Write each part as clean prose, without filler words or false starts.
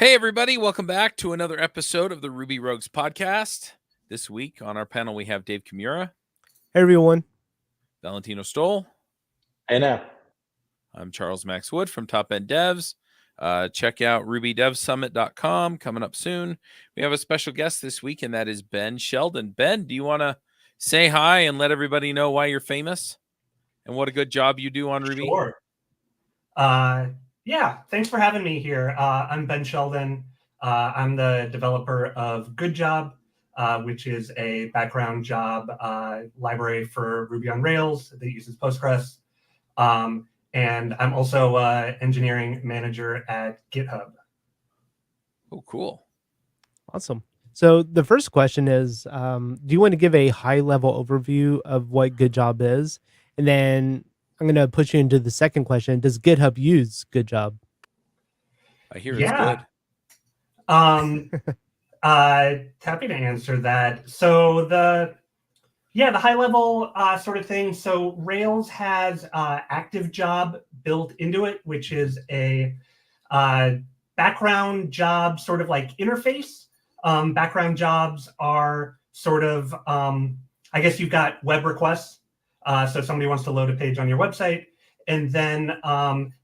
Hey, everybody. Welcome back to another episode of the Ruby Rogues podcast. This week on our panel, we have Dave Kimura. Hey, everyone. Valentino Stoll. Hey, now. I'm Charles Max Wood from Top End Devs. Check out rubydevsummit.com coming up soon. We have a special guest this week, and that is Ben Sheldon. Ben, do you want to say hi and let everybody know why you're famous and what a good job you do on Ruby? Sure. Yeah, thanks for having me here. I'm Ben Sheldon. I'm the developer of GoodJob, which is a background job library for Ruby on Rails that uses Postgres. And I'm also engineering manager at GitHub. Oh, cool. Awesome. So the first question is, do you want to give a high-level overview of what GoodJob is? And then I'm going to push you into the second question. Does GitHub use GoodJob? I hear it's good. Happy to answer that. So the high level sort of thing. So Rails has active job built into it, which is a background job sort of like interface. Background jobs are sort of, I guess you've got web requests. So somebody wants to load a page on your website. And then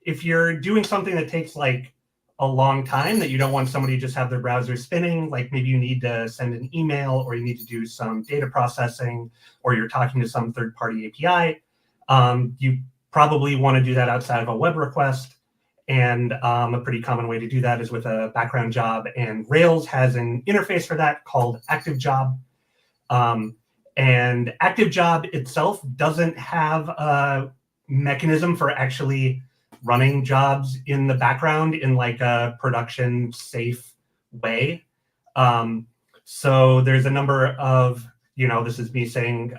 if you're doing something that takes like a long time that you don't want somebody to just have their browser spinning, like maybe you need to send an email or you need to do some data processing or you're talking to some third-party API, you probably want to do that outside of a web request. And a pretty common way to do that is with a background job. And Rails has an interface for that called active job. And active job itself doesn't have a mechanism for actually running jobs in the background in like a production safe way. So there's a number of, this is me saying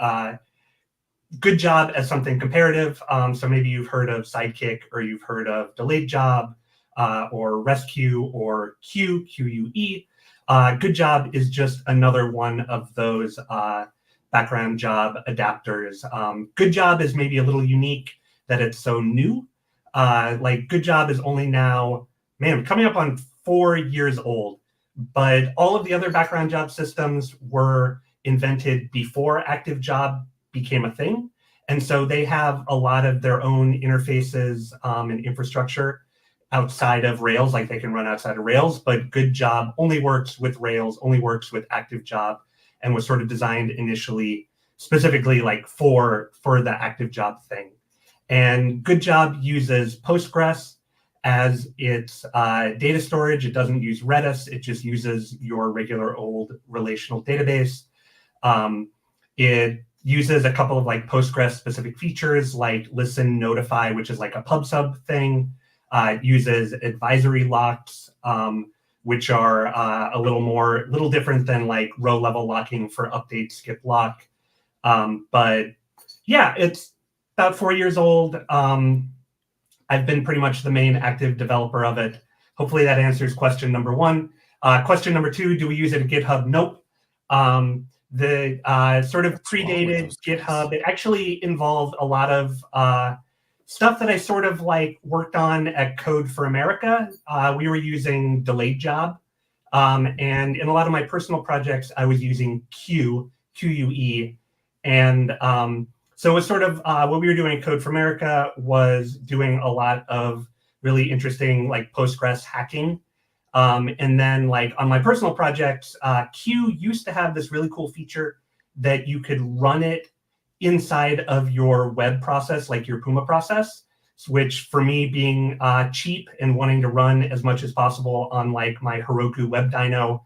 GoodJob as something comparative. So maybe you've heard of Sidekick or you've heard of Delayed Job or Rescue or QUE. GoodJob is just another one of those background job adapters. GoodJob is maybe a little unique that it's so new. Like GoodJob is only now, coming up on 4 years old, but all of the other background job systems were invented before active job became a thing. And so they have a lot of their own interfaces and infrastructure outside of Rails, like they can run outside of Rails, but GoodJob only works with Rails, only works with active job, and was sort of designed initially specifically like for the active job thing. And GoodJob uses Postgres as its data storage. It doesn't use Redis. It just uses your regular old relational database. It uses a couple of like Postgres specific features like listen, notify, which is like a pub sub thing. It uses advisory locks, which are a little different than like row level locking for update skip lock. But yeah, it's about 4 years old. I've been pretty much the main active developer of it. Hopefully that answers question number one. Question number two, do we use it at GitHub? Nope. The sort of predated GitHub. It actually involved a lot of stuff that I sort of like worked on at Code for America. We were using Delayed Job. And in a lot of my personal projects, I was using QUE. And so it was sort of what we were doing at Code for America was doing a lot of really interesting like Postgres hacking. And then like on my personal projects, Q used to have this really cool feature that you could run it inside of your web process, like your Puma process, which for me being cheap and wanting to run as much as possible on like my Heroku web dyno,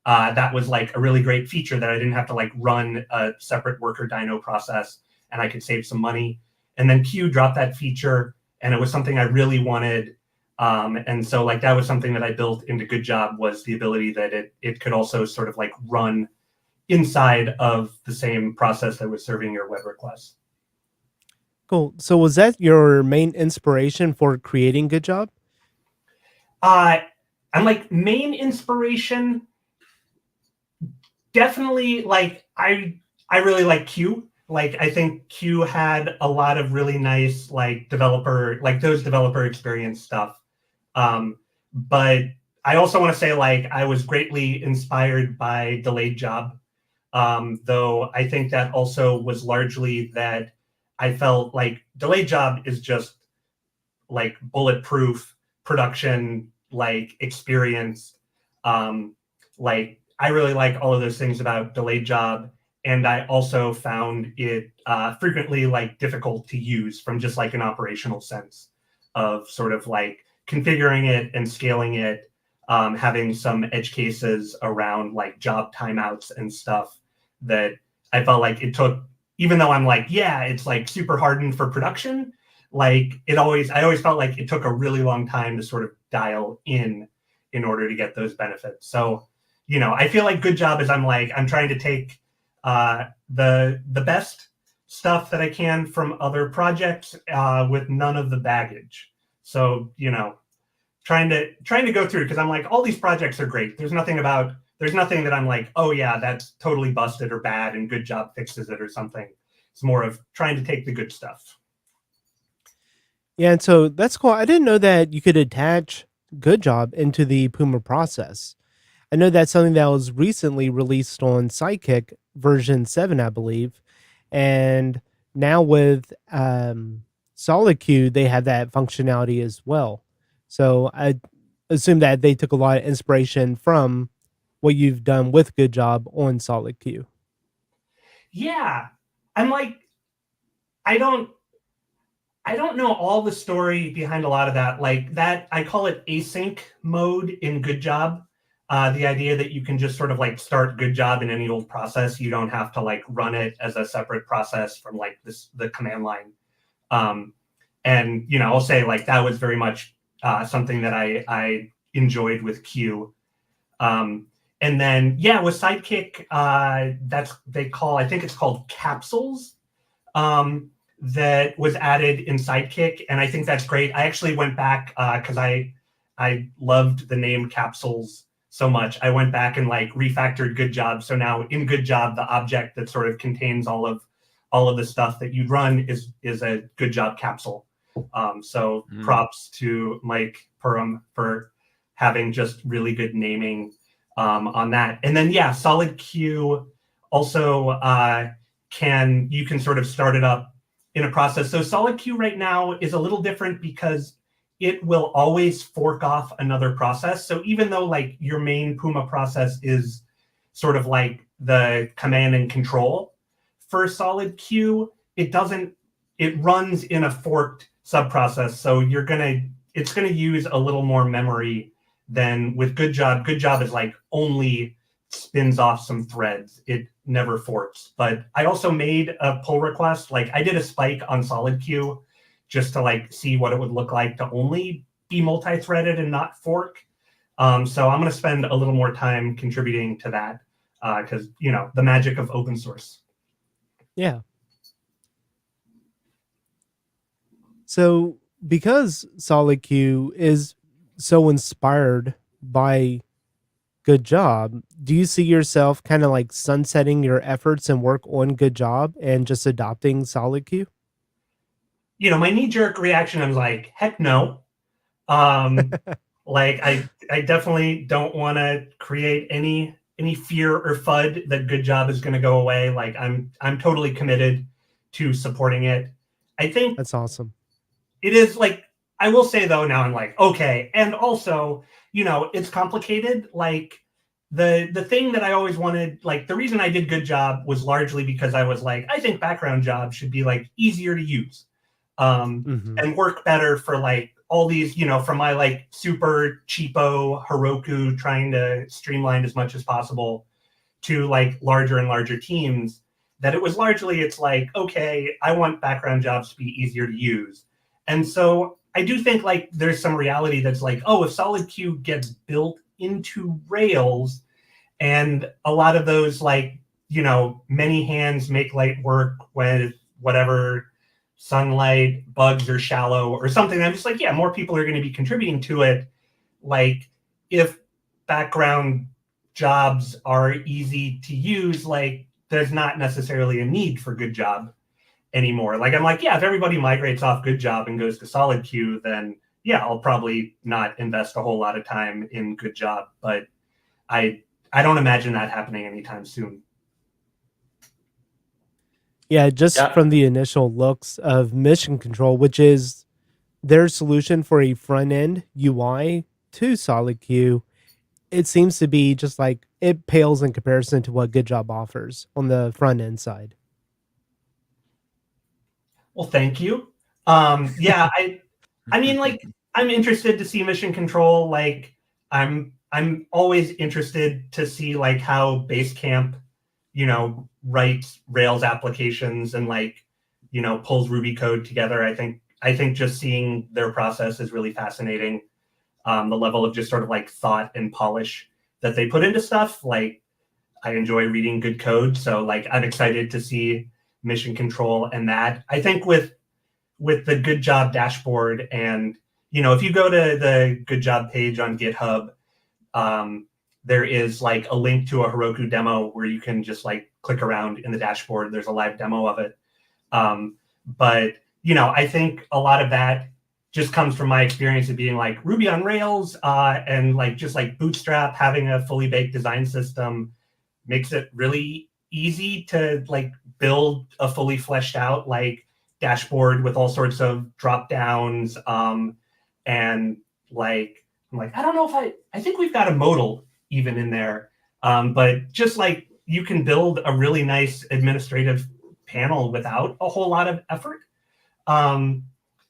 that was like a really great feature that I didn't have to like run a separate worker dyno process and I could save some money. And then Q dropped that feature and it was something I really wanted. And so like that was something that I built into GoodJob was the ability that it could also sort of like run inside of the same process that was serving your web requests. Cool. So was that your main inspiration for creating GoodJob? And like main inspiration, definitely like I really like Q. Like I think Q had a lot of really nice like developer experience stuff. But I also want to say, like, I was greatly inspired by Delayed Job, though I think that also was largely that I felt like Delayed Job is just like bulletproof production, like experience. Like I really like all of those things about Delayed Job, and I also found it frequently like difficult to use from just like an operational sense of sort of like configuring it and scaling it, having some edge cases around like job timeouts and stuff that I felt like it took, even though I'm like, yeah, it's like super hardened for production, like I always felt like it took a really long time to sort of dial in order to get those benefits. So, you know, I feel like GoodJob is I'm trying to take the best stuff that I can from other projects with none of the baggage. So, you know, trying to go through, because I'm like, all these projects are great. There's nothing that I'm like, oh yeah, that's totally busted or bad and GoodJob fixes it or something. It's more of trying to take the good stuff. Yeah, and so that's cool. I didn't know that you could attach GoodJob into the Puma process. I know that's something that was recently released on Sidekick version 7, I believe. And now with SolidQ, they have that functionality as well. So I assume that they took a lot of inspiration from what you've done with GoodJob on SolidQ. Yeah. I'm like, I don't know all the story behind a lot of that. Like that, I call it async mode in GoodJob. The idea that you can just sort of like start GoodJob in any old process. You don't have to like run it as a separate process from like the command line. And, you know, I'll say like that was very much something that I enjoyed with Q. And then, yeah, with Sidekick, I think it's called capsules. That was added in Sidekick, and I think that's great. I actually went back because I loved the name capsules so much. I went back and like refactored GoodJob. So now in GoodJob, the object that sort of contains all of the stuff that you'd run is a GoodJob capsule. So props to Mike Perham for having just really good naming on that. And then yeah, SolidQ also you can sort of start it up in a process. So SolidQ right now is a little different because it will always fork off another process. So even though like your main Puma process is sort of like the command and control for SolidQ, it runs in a forked subprocess. So it's gonna use a little more memory than with GoodJob. GoodJob is like only spins off some threads. It never forks. But I also made a pull request. Like I did a spike on SolidQ just to like see what it would look like to only be multi-threaded and not fork. So I'm going to spend a little more time contributing to that because, you know, the magic of open source. Yeah. So because SolidQ is so inspired by GoodJob, do you see yourself kind of like sunsetting your efforts and work on GoodJob and just adopting SolidQ? You know, my knee-jerk reaction, I was like, heck no. Like I definitely don't want to create any fear or FUD that GoodJob is going to go away. Like I'm totally committed to supporting it. I think That's awesome. it is like, I will say though, now I'm like, okay. And also, you know, it's complicated. Like the thing that I always wanted, like the reason I did GoodJob was largely because I was like, I think background jobs should be like easier to use and work better for like all these, you know, from my like super cheapo Heroku trying to streamline as much as possible to like larger and larger teams, that it was largely, it's like, okay, I want background jobs to be easier to use. And so I do think like there's some reality that's like, oh, if SolidQ gets built into Rails and a lot of those like, you know, many hands make light work with whatever sunlight, bugs are shallow or something. I'm just like, yeah, more people are going to be contributing to it. Like if background jobs are easy to use, like there's not necessarily a need for GoodJob anymore. Like I'm like, yeah, if everybody migrates off GoodJob and goes to SolidQ, then yeah, I'll probably not invest a whole lot of time in GoodJob, but I don't imagine that happening anytime soon. Yeah, just Yeah. from the initial looks of Mission Control, which is their solution for a front end UI to SolidQ, it seems to be just like it pales in comparison to what GoodJob offers on the front end side. Well, thank you. Yeah, I mean, like, I'm interested to see Mission Control. Like, I'm always interested to see like how Basecamp, writes Rails applications and like, pulls Ruby code together. I think just seeing their process is really fascinating. The level of just sort of like thought and polish that they put into stuff. Like, I enjoy reading good code, so like I'm excited to see Mission Control and that. I think with the GoodJob dashboard, and if you go to the GoodJob page on GitHub, there is like a link to a Heroku demo where you can just like click around in the dashboard. There's a live demo of it. But I think a lot of that just comes from my experience of being like Ruby on Rails, and like just like Bootstrap, having a fully baked design system makes it really easy to like build a fully fleshed out like dashboard with all sorts of drop downs. And like, I'm like, I don't know if I think we've got a modal even in there. But just like you can build a really nice administrative panel without a whole lot of effort.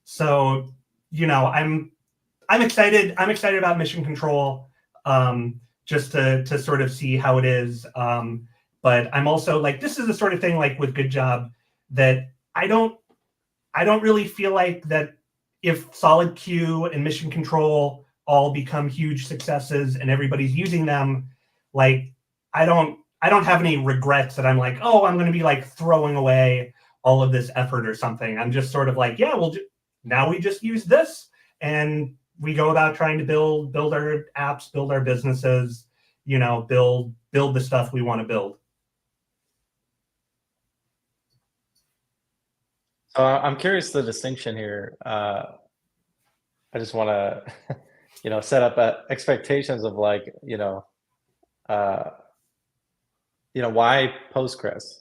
So, I'm excited. I'm excited about Mission Control, just to sort of see how it is. But I'm also like, this is the sort of thing like with GoodJob that I don't really feel like that if SolidQ and Mission Control all become huge successes and everybody's using them, like I don't have any regrets that I'm like, oh, I'm going to be like throwing away all of this effort or something. I'm just sort of like, yeah, now we just use this and we go about trying to build our apps, build our businesses, build the stuff we want to build. So I'm curious the distinction here. I just want to, set up expectations of like, why Postgres,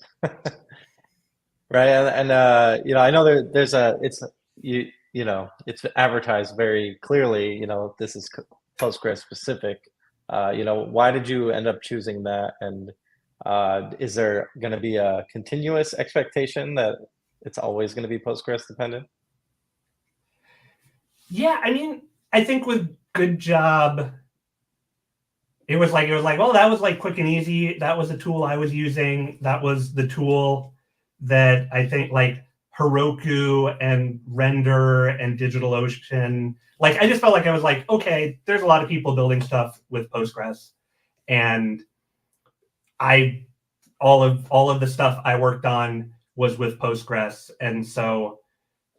right? And I know there's it's advertised very clearly. This is Postgres specific. Why did you end up choosing that? And is there going to be a continuous expectation that it's always going to be Postgres dependent? Yeah, I mean, I think with GoodJob, it was like, well, that was like quick and easy. That was the tool I was using. That was the tool that I think like Heroku and Render and DigitalOcean, like I just felt like I was like, okay, there's a lot of people building stuff with Postgres, and all of the stuff I worked on was with Postgres, and so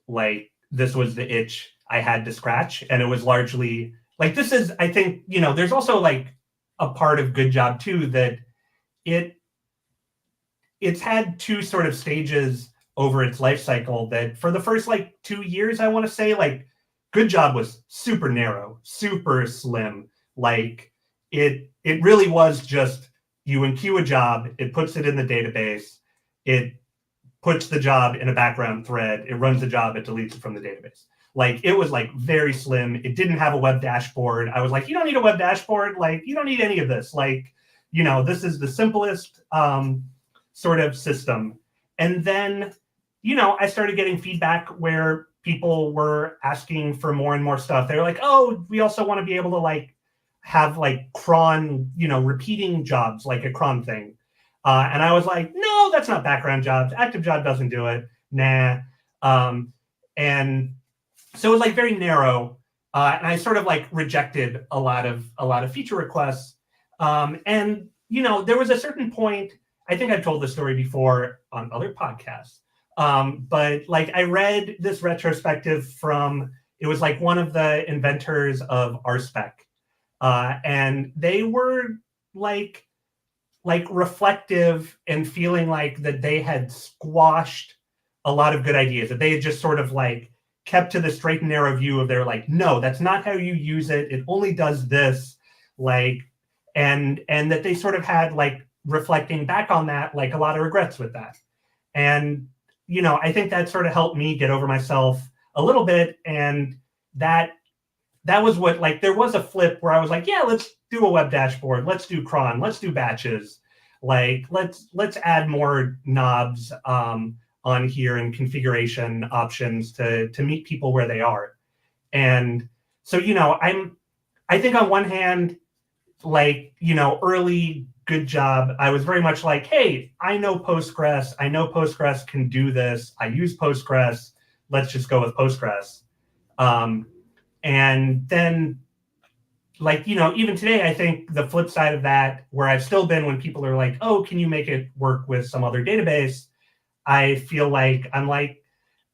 like this was the itch I had to scratch, and it was largely like this is, I think, there's also like a part of GoodJob too that it's had two sort of stages over its life cycle. That for the first like 2 years, I want to say, like GoodJob was super narrow, super slim. Like it really was just you enqueue a job, it puts it in the database, it puts the job in a background thread, it runs the job, it deletes it from the database. Like it was like very slim. It didn't have a web dashboard. I was like, you don't need a web dashboard. Like you don't need any of this. Like, this is the simplest sort of system. And then, I started getting feedback where people were asking for more and more stuff. They were like, oh, we also want to be able to like have like cron, repeating jobs, like a cron thing. And I was like, no, that's not background jobs. Active job doesn't do it. Nah. And so it was like very narrow. And I sort of like rejected a lot of feature requests. And, there was a certain point, I think I've told this story before on other podcasts. But like I read this retrospective from, it was like one of the inventors of RSpec. And they were like reflective and feeling like that they had squashed a lot of good ideas, that they had just sort of like kept to the straight and narrow view of they're like, no, that's not how you use it. It only does this. Like, and that they sort of had, like, reflecting back on that, like, a lot of regrets with that. And, you know, I think that sort of helped me get over myself a little bit. And that was what, like, there was a flip where I was like, yeah, let's do a web dashboard. Let's do cron. Let's do batches. Like, let's add more knobs on here and configuration options to meet people where they are. And so, you know, I think on one hand, like, you know, early GoodJob, I was very much like, hey, I know Postgres. I know Postgres can do this. I use Postgres. Let's just go with Postgres. And then, like, you know, even today, I think the flip side of that, where I've still been when people are like, oh, can you make it work with some other database? I feel like I'm like,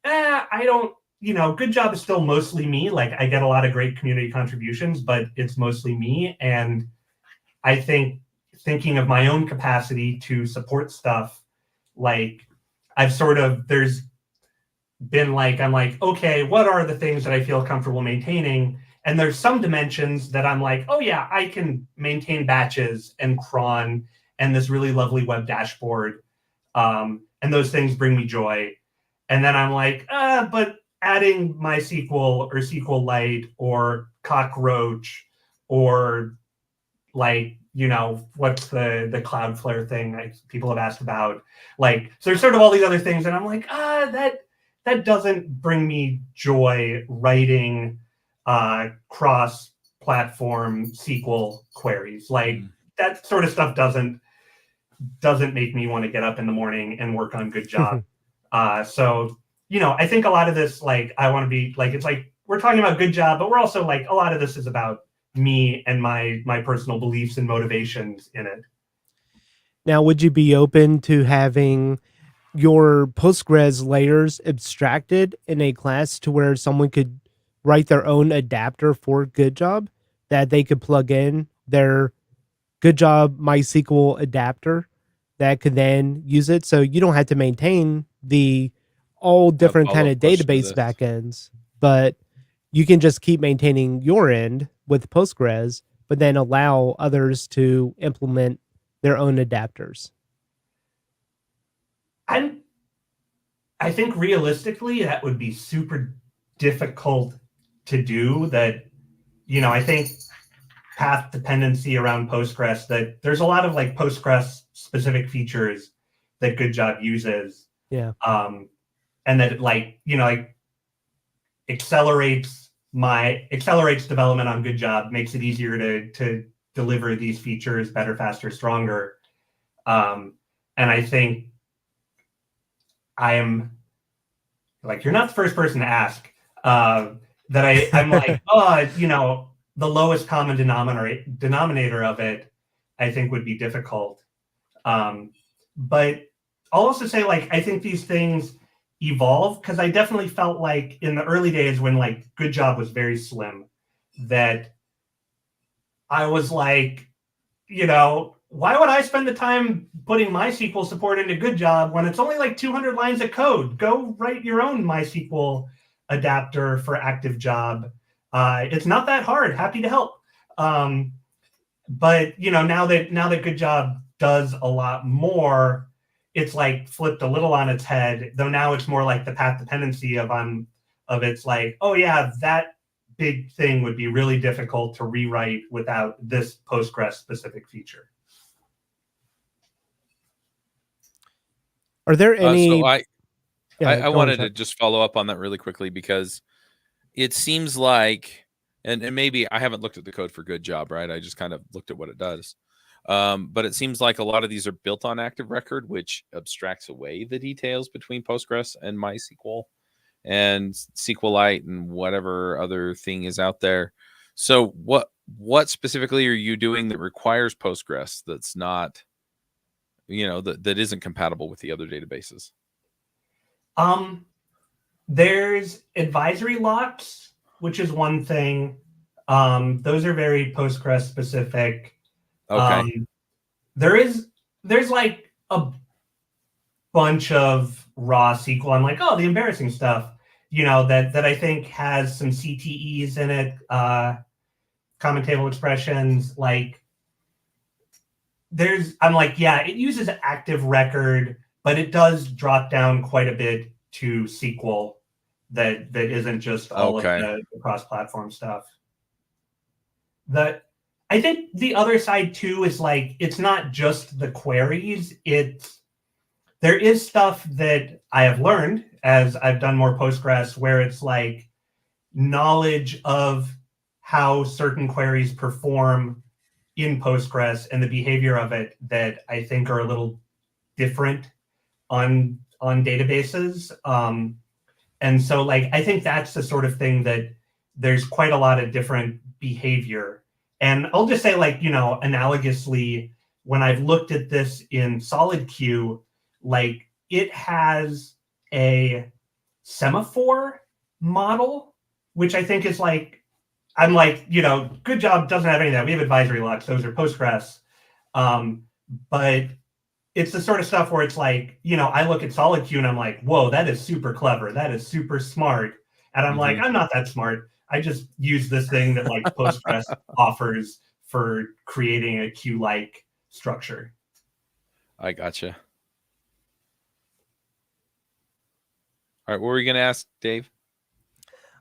I don't, you know, GoodJob is still mostly me. Like, I get a lot of great community contributions, but it's mostly me. And I think thinking of my own capacity to support stuff, like, I've sort of, there's been like, I'm like, okay, what are the things that I feel comfortable maintaining? And there's some dimensions that I'm like, oh yeah, I can maintain batches and cron and this really lovely web dashboard. And those things bring me joy. And then I'm like, but adding MySQL or SQLite or Cockroach or, like, you know, what's the Cloudflare thing people have asked about? Like, so there's sort of all these other things. And I'm like, that doesn't bring me joy writing cross-platform SQL queries. Like, that sort of stuff doesn't make me want to get up in the morning and work on GoodJob. So, you know, I think a lot of this, like, I want to be like, it's like we're talking about GoodJob, but we're also like, a lot of this is about me and my personal beliefs and motivations in it. Now, would you be open to having your Postgres layers abstracted in a class to where someone could write their own adapter for GoodJob that they could plug in their GoodJob MySQL adapter that could then use it? So you don't have to maintain the all different kind of database backends, but you can just keep maintaining your end with Postgres, but then allow others to implement their own adapters. I think realistically that would be super difficult to do. That, you know, I think path dependency around Postgres, that there's a lot of like Postgres specific features that GoodJob uses. Yeah. And that it, like, you know, like accelerates development on GoodJob, makes it easier to deliver these features better, faster, stronger. And I think I am like, you're not the first person to ask that I'm like, oh, you know, the lowest common denominator of it, I think would be difficult. But I'll also say, like, I think these things evolve, because I definitely felt like in the early days when like GoodJob was very slim, that I was like, you know, why would I spend the time putting MySQL support into GoodJob when it's only like 200 lines of code? Go write your own MySQL adapter for ActiveJob. It's not that hard. Happy to help. But, you know, now that GoodJob does a lot more, it's like flipped a little on its head, though now it's more like the path dependency of it's like, oh yeah, that big thing would be really difficult to rewrite without this Postgres specific feature. Are there any? I wanted to just follow up on that really quickly, because it seems like, and maybe I haven't looked at the code for GoodJob, right? I just kind of looked at what it does. But it seems like a lot of these are built on Active Record, which abstracts away the details between Postgres and MySQL and SQLite and whatever other thing is out there. So what specifically are you doing that requires Postgres that's not, you know, that isn't compatible with the other databases? There's advisory locks, which is one thing. Those are very Postgres specific. Okay. There's like a bunch of raw SQL. I'm like, oh, the embarrassing stuff. that I think has some CTEs in it, common table expressions. Like I'm like, yeah, it uses active record, but it does drop down quite a bit to SQL that isn't just all of the cross-platform stuff. I think the other side too is like, it's not just the queries. There is stuff that I have learned as I've done more Postgres where it's like knowledge of how certain queries perform in Postgres and the behavior of it that I think are a little different on databases. And so like, I think that's the sort of thing that there's quite a lot of different behavior. And I'll just say like, analogously, when I've looked at this in SolidQ, like it has a semaphore model, which I think is like, I'm like, GoodJob doesn't have any of that. We have advisory locks. Those are Postgres. But it's the sort of stuff where it's like, I look at SolidQ and I'm like, whoa, that is super clever. That is super smart. And I'm like, I'm not that smart. I just use this thing that like Postgres offers for creating a queue-like structure. I gotcha. All right, what were you going to ask, Dave?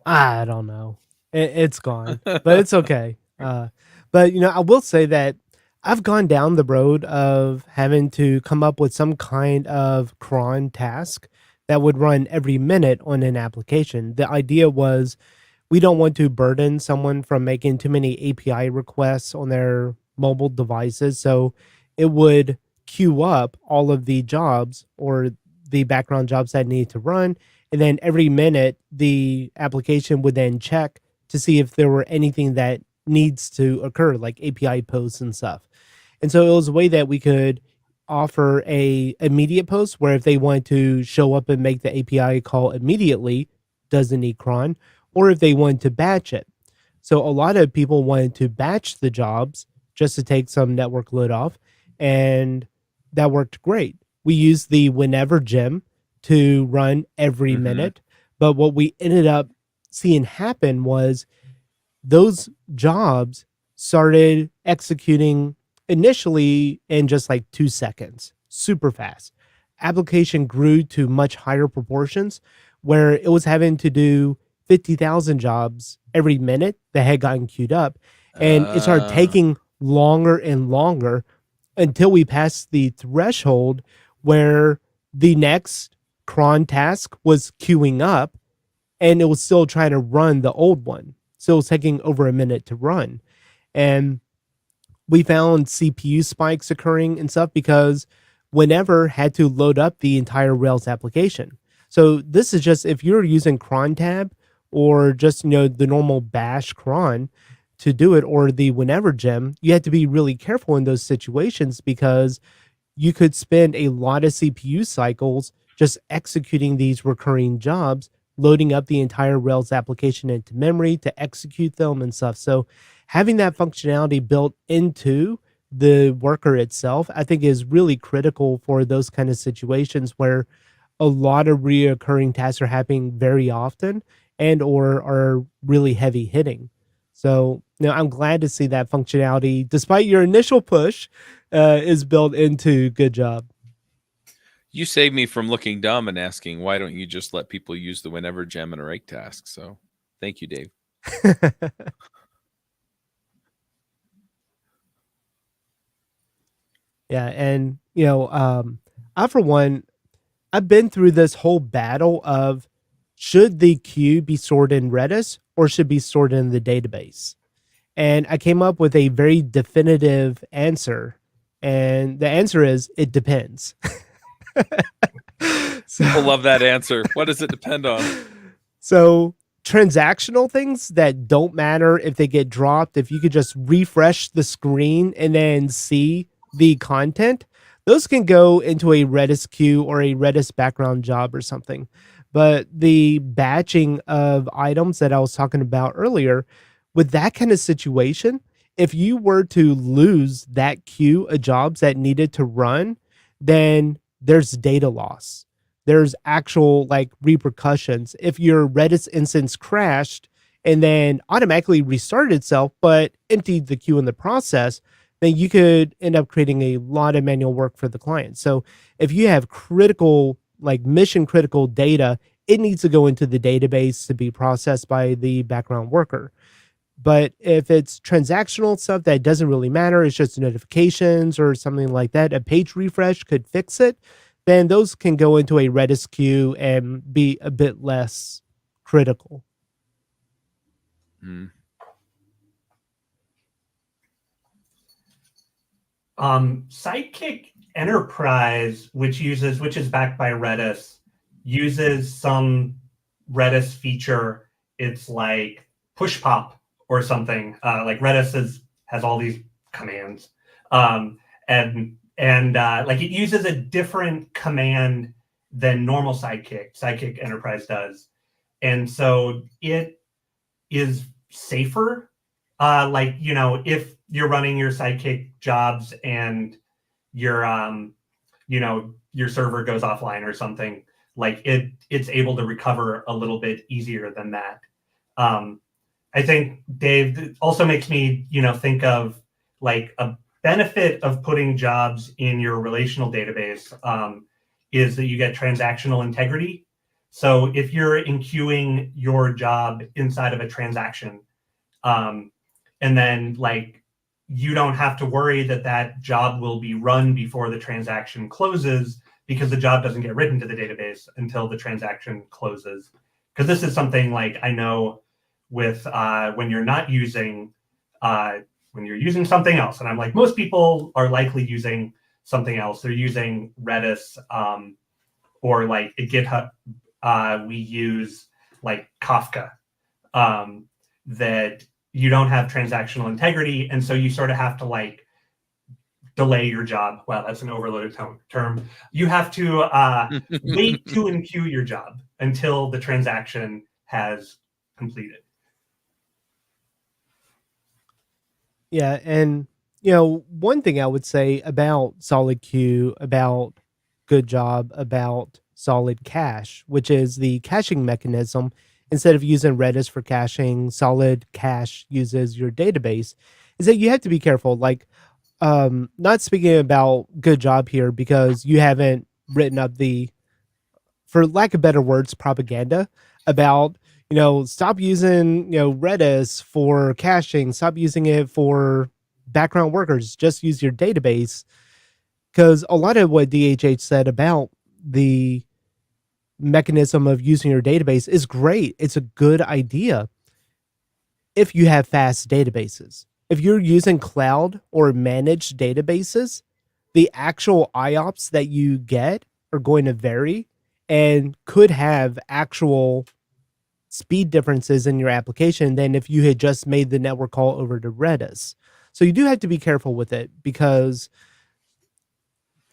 I don't know. It's gone, but it's okay. But I will say that I've gone down the road of having to come up with some kind of cron task that would run every minute on an application. The idea was we don't want to burden someone from making too many API requests on their mobile devices. So it would queue up all of the jobs or the background jobs that need to run. And then every minute, the application would then check to see if there were anything that needs to occur, like API posts and stuff. And so it was a way that we could offer a immediate post where if they wanted to show up and make the API call immediately, doesn't need cron, or if they wanted to batch it. So a lot of people wanted to batch the jobs just to take some network load off, and that worked great. We used the whenever gem to run every minute, but what we ended up seeing happen was those jobs started executing initially in just like 2 seconds, super fast. Application grew to much higher proportions where it was having to do 50,000 jobs every minute that had gotten queued up. And it started taking longer and longer until we passed the threshold where the next cron task was queuing up and it was still trying to run the old one. So it was taking over a minute to run. And we found CPU spikes occurring and stuff because whenever had to load up the entire Rails application. So this is just if you're using cron tab or just, the normal bash cron to do it or the whenever gem, you have to be really careful in those situations because you could spend a lot of CPU cycles just executing these recurring jobs, loading up the entire Rails application into memory to execute them and stuff. So having that functionality built into the worker itself, I think is really critical for those kind of situations where a lot of reoccurring tasks are happening very often and or are really heavy hitting. So I'm glad to see that functionality, despite your initial push, is built into GoodJob. You saved me from looking dumb and asking, why don't you just let people use the whenever gem in a rake task? So thank you, Dave. Yeah. And, I, for one, I've been through this whole battle of should the queue be stored in Redis or should be stored in the database? And I came up with a very definitive answer. And the answer is it depends. People love that answer. What does it depend on? So transactional things that don't matter if they get dropped, if you could just refresh the screen and then see the content, those can go into a Redis queue or a Redis background job or something. But the batching of items that I was talking about earlier, with that kind of situation, if you were to lose that queue of jobs that needed to run, then there's data loss. there's actual like repercussions. If your Redis instance crashed and then automatically restarted itself, but emptied the queue in the process, then you could end up creating a lot of manual work for the client. So if you have critical, like mission critical data, it needs to go into the database to be processed by the background worker. But if it's transactional stuff that doesn't really matter, it's just notifications or something like that, a page refresh could fix it, then those can go into a Redis queue and be a bit less critical. Mm. Sidekick Enterprise, which is backed by Redis, uses some Redis feature. It's like push pop or something. Like Redis has all these commands, and like it uses a different command than normal Sidekick Enterprise does, and so it is safer. Like, you know, if you're running your Sidekick jobs and your you know, your server goes offline or something, like it's able to recover a little bit easier than that. I think, Dave, it also makes me, you know, think of like a benefit of putting jobs in your relational database is that you get transactional integrity. So if you're enqueuing your job inside of a transaction, and then like you don't have to worry that that job will be run before the transaction closes, because the job doesn't get written to the database until the transaction closes. Because this is something like I know with when you're not using when you're using something else, and I'm like, most people are likely using something else. They're using Redis or like at GitHub we use like Kafka, that you don't have transactional integrity, and so you sort of have to like delay your job. Wow, that's an overloaded term. You have to wait to enqueue your job until the transaction has completed. Yeah, and you know, one thing I would say about Solid Queue, about GoodJob, about Solid Cache, which is the caching mechanism. Instead of using Redis for caching, Solid Cache uses your database. Is that you have to be careful. Like, not speaking about GoodJob here because you haven't written up the, for lack of better words, propaganda about, you know, stop using, you know, Redis for caching, stop using it for background workers, just use your database. Because a lot of what DHH said about the mechanism of using your database is great. It's a good idea if you have fast databases. If you're using cloud or managed databases, the actual IOPS that you get are going to vary and could have actual speed differences in your application than if you had just made the network call over to Redis. So you do have to be careful with it, because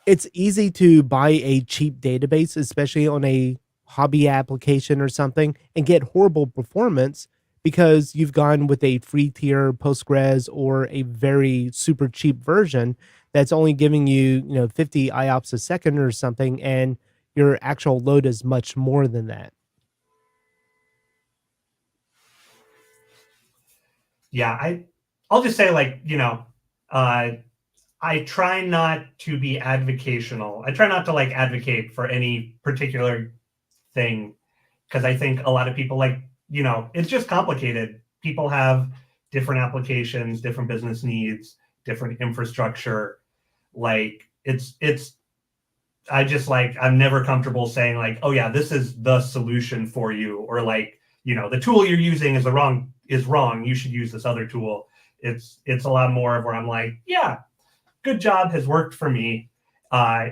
it's easy to buy a cheap database, especially on a hobby application or something, and get horrible performance because you've gone with a free tier Postgres or a very super cheap version that's only giving you, you know, 50 IOPS a second or something, and your actual load is much more than that. Yeah, I'll just say, like, you know, I try not to be advocational. I try not to like advocate for any particular thing, because I think a lot of people, like, you know, it's just complicated. People have different applications, different business needs, different infrastructure. Like it's I just like, I'm never comfortable saying like, oh yeah, this is the solution for you, or like, you know, the tool you're using is wrong. You should use this other tool. It's a lot more of where I'm like, yeah, GoodJob has worked for me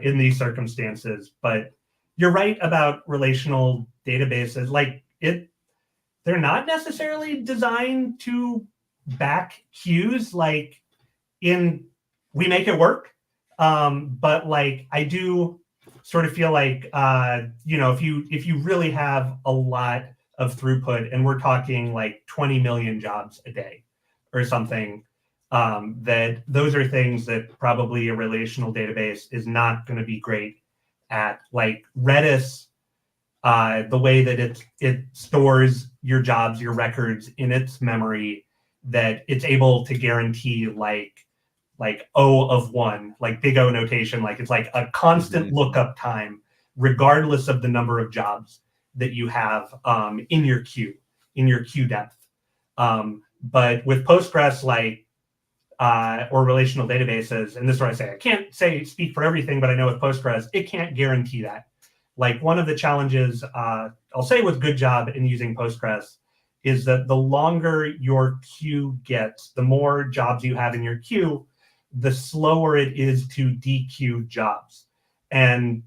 in these circumstances. But you're right about relational databases. Like they're not necessarily designed to back queues. Like we make it work. But like I do sort of feel like you know, if you really have a lot of throughput, and we're talking like 20 million jobs a day or something, that those are things that probably a relational database is not going to be great at. Like Redis the way that it stores your jobs, your records in its memory, that it's able to guarantee like O of 1, like big O notation, like it's like a constant lookup time, regardless of the number of jobs that you have in your queue depth. But with Postgres, or relational databases, and this is what I say, I can't speak for everything, but I know with Postgres, it can't guarantee that. Like one of the challenges, I'll say with GoodJob in using Postgres, is that the longer your queue gets, the more jobs you have in your queue, the slower it is to dequeue jobs. And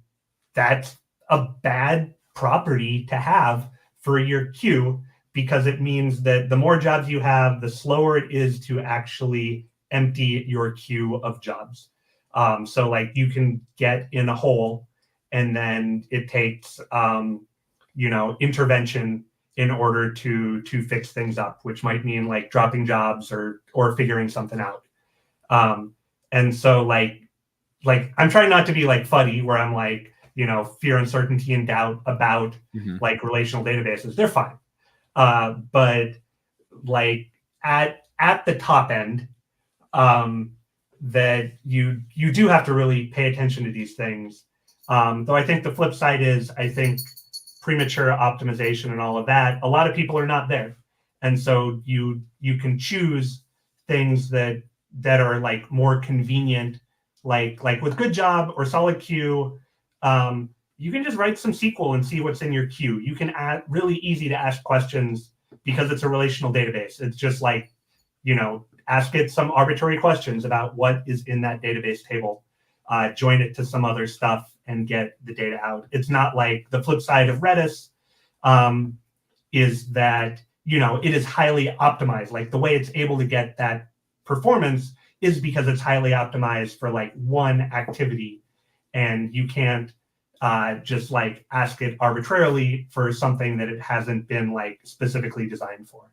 that's a bad property to have for your queue, because it means that the more jobs you have, the slower it is to actually empty your queue of jobs. So like you can get in a hole, and then it takes intervention in order to fix things up, which might mean like dropping jobs or figuring something out. And so like I'm trying not to be like fuddy, where I'm like, fear, uncertainty, and doubt about like relational databases. They're fine. But like at the top end, that you do have to really pay attention to these things. Though I think the flip side is, I think premature optimization and all of that, a lot of people are not there. And so you can choose things that are like more convenient, like with GoodJob or SolidQ. You can just write some SQL and see what's in your queue. You can add really easy to ask questions because it's a relational database. It's just like, ask it some arbitrary questions about what is in that database table, join it to some other stuff and get the data out. It's not like the flip side of Redis is that, it is highly optimized. Like the way it's able to get that performance is because it's highly optimized for like one activity, and you can't just like ask it arbitrarily for something that it hasn't been like specifically designed for.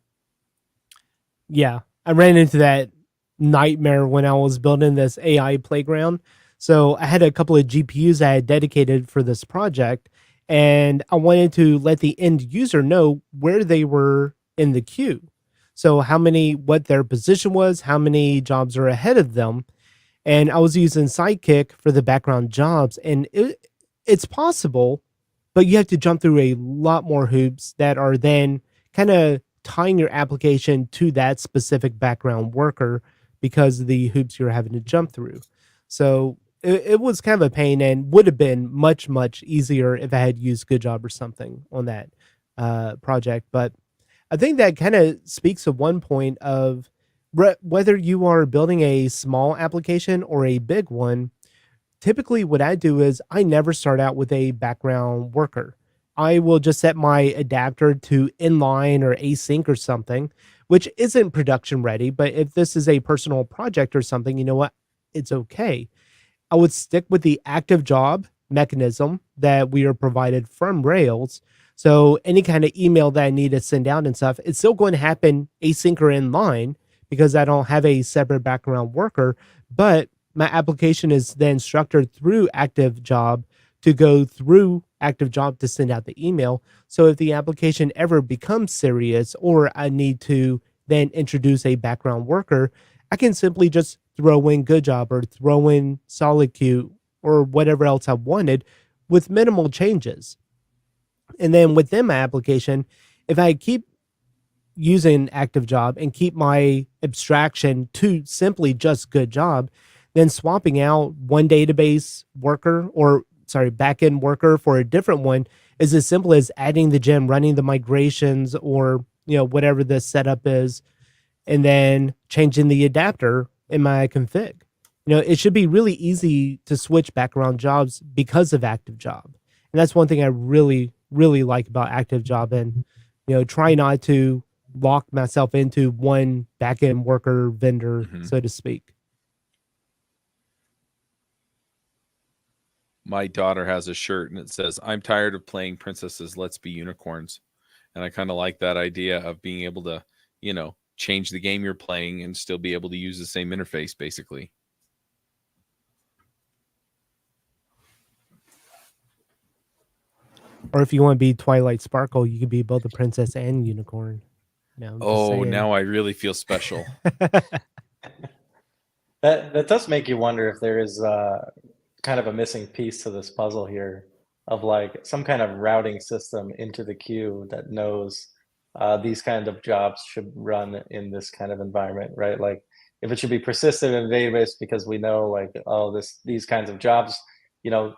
Yeah, I ran into that nightmare when I was building this AI playground. So I had a couple of GPUs I had dedicated for this project, and I wanted to let the end user know where they were in the queue. So what their position was, how many jobs are ahead of them. And I was using Sidekick for the background jobs, and it's possible, but you have to jump through a lot more hoops that are then kind of tying your application to that specific background worker because of the hoops you're having to jump through. So it was kind of a pain, and would have been much, much easier if I had used GoodJob or something on that project. But I think that kind of speaks to one point of whether you are building a small application or a big one. Typically what I do is I never start out with a background worker. I will just set my adapter to inline or async or something, which isn't production ready. But if this is a personal project or something, you know what? It's okay. I would stick with the active job mechanism that we are provided from Rails. So any kind of email that I need to send out and stuff, it's still going to happen async or inline because I don't have a separate background worker. But my application is then structured through active job to go through active job to send out the email. So if the application ever becomes serious, or I need to then introduce a background worker, I can simply just throw in GoodJob or throw in SolidQ or whatever else I wanted with minimal changes. And then within my application, if I keep using active job and keep my abstraction to simply just GoodJob, then swapping out one database worker backend worker for a different one is as simple as adding the gem, running the migrations, or whatever the setup is, and then changing the adapter in my config. It should be really easy to switch background jobs because of active job. And that's one thing I really, really like about active job, and try not to lock myself into one backend worker vendor, so to speak. My daughter has a shirt and it says, "I'm tired of playing princesses, let's be unicorns." And I kind of like that idea of being able to, change the game you're playing and still be able to use the same interface, basically. Or if you want to be Twilight Sparkle, you could be both a princess and unicorn. No, I'm just Oh, saying. now I really feel special. That does make you wonder if there is kind of a missing piece to this puzzle here of like some kind of routing system into the queue that knows these kind of jobs should run in this kind of environment, right? Like if it should be persistent in the database because we know like, oh, these kinds of jobs, you know,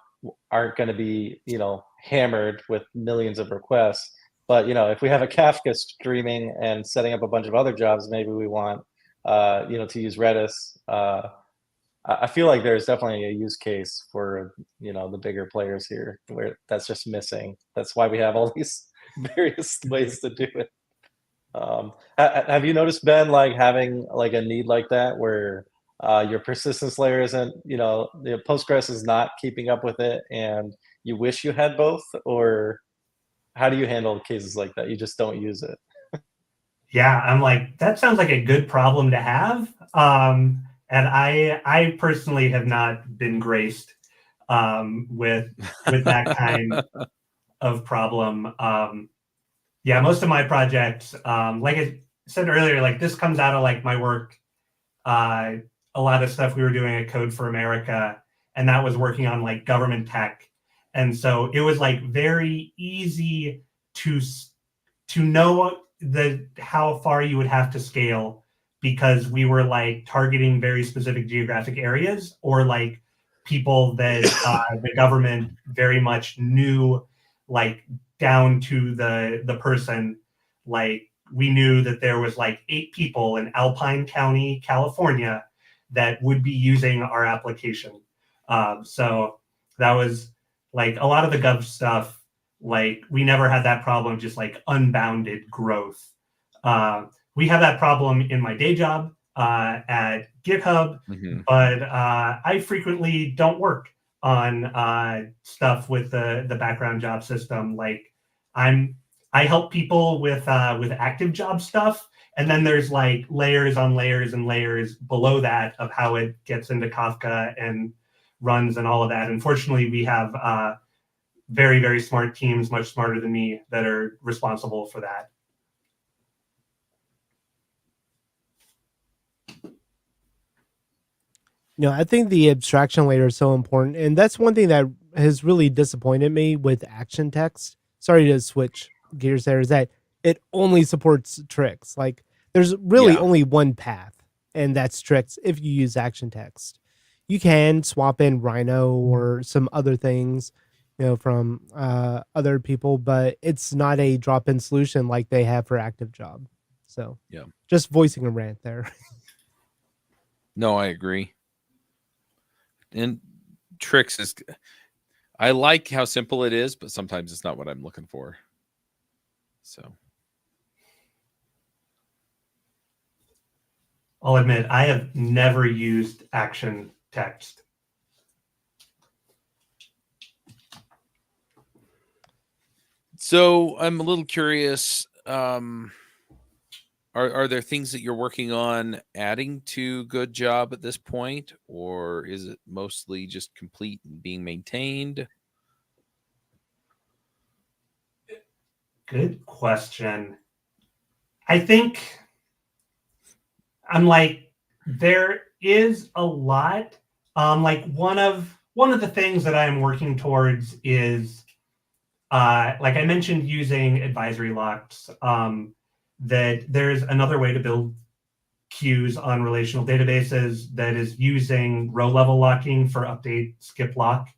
aren't going to be, you know, hammered with millions of requests. But, you know, if we have a Kafka streaming and setting up a bunch of other jobs, maybe we want, you know, to use Redis. I feel like there's definitely a use case for, you know, the bigger players here where that's just missing. That's why we have all these various ways to do it. Have you noticed, Ben, like having like a need like that where your persistence layer isn't, you know, the Postgres is not keeping up with it and you wish you had both? Or how do you handle cases like that? You just don't use it. Yeah, I'm like, that sounds like a good problem to have. And I personally have not been graced with that kind of problem. Yeah, most of my projects, like I said earlier, like this comes out of like my work. A lot of stuff we were doing at Code for America, and that was working on like government tech. And so it was like very easy to know how far you would have to scale because we were like targeting very specific geographic areas or like people that the government very much knew, like down to the person. Like we knew that there was like 8 people in Alpine County, California that would be using our application. So that was like a lot of the gov stuff. Like we never had that problem, just like unbounded growth. We have that problem in my day job at GitHub, but I frequently don't work on stuff with the background job system. Like I help people with active job stuff, and then there's like layers on layers and layers below that of how it gets into Kafka and runs and all of that. Unfortunately, we have very, very smart teams, much smarter than me, that are responsible for that. I think the abstraction layer is so important. And that's one thing that has really disappointed me with action text. Sorry to switch gears there, is that it only supports tricks. Like there's really only one path, and that's tricks if you use action text. You can swap in Rhino or some other things, from other people, but it's not a drop-in solution like they have for active job. So just voicing a rant there. No, I agree. And tricks is, I like how simple it is, but sometimes it's not what I'm looking for. So I'll admit, I have never used action text. So I'm a little curious. Are there things that you're working on adding to GoodJob at this point, or is it mostly just complete and being maintained? Good question. I think I'm like, there is a lot. Like one of the things that I'm working towards is, like I mentioned, using advisory locks. That there's another way to build queues on relational databases that is using row level locking for update skip lock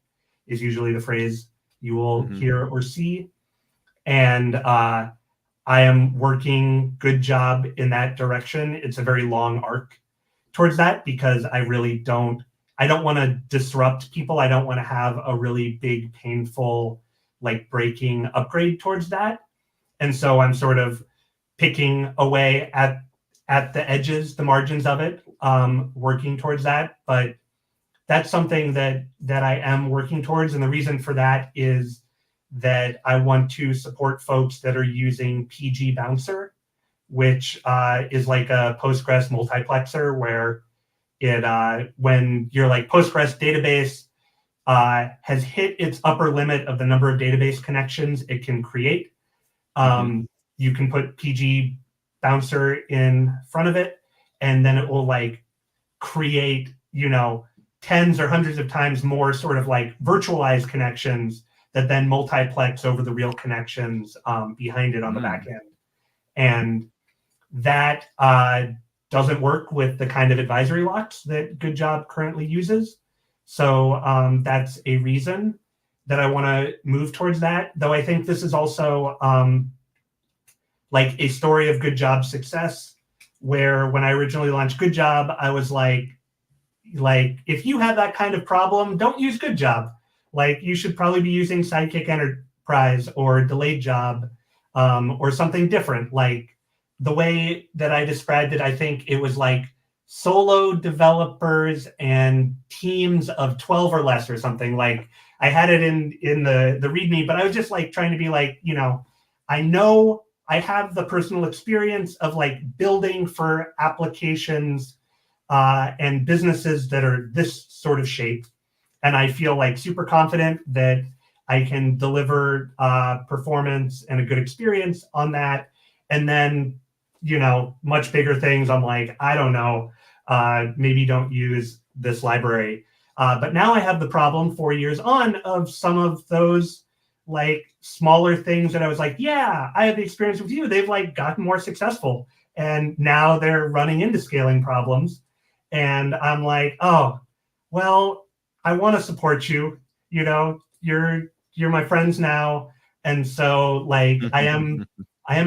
is usually the phrase you will hear or see. And I am working GoodJob in that direction. It's a very long arc towards that because I don't want to disrupt people. I don't want to have a really big, painful, like breaking upgrade towards that. And so I'm sort of picking away at the edges, the margins of it, working towards that. But that's something that I am working towards. And the reason for that is that I want to support folks that are using PG Bouncer, which is like a Postgres multiplexer where it when you're like Postgres database, has hit its upper limit of the number of database connections it can create. You can put PG Bouncer in front of it, and then it will like create, tens or hundreds of times more sort of like virtualized connections that then multiplex over the real connections behind it on the back end. And that doesn't work with the kind of advisory locks that GoodJob currently uses. So that's a reason that I want to move towards that. Though I think this is also like a story of GoodJob's success, where when I originally launched GoodJob, I was like, if you have that kind of problem, don't use GoodJob. Like, you should probably be using Sidekick Enterprise or Delayed Job or something different. Like, the way that I described it, I think it was like solo developers and teams of 12 or less or something. Like, I had it in the README, but I was just like trying to be like, I know I have the personal experience of like building for applications and businesses that are this sort of shape. And I feel like super confident that I can deliver performance and a good experience on that. And then, much bigger things, I'm like, I don't know, maybe don't use this library. But now I have the problem 4 years on of some of those like smaller things that I was like, yeah, I have the experience with you. They've like gotten more successful. And now they're running into scaling problems. And I'm like, oh, well, I want to support you. You're my friends now. And so like I am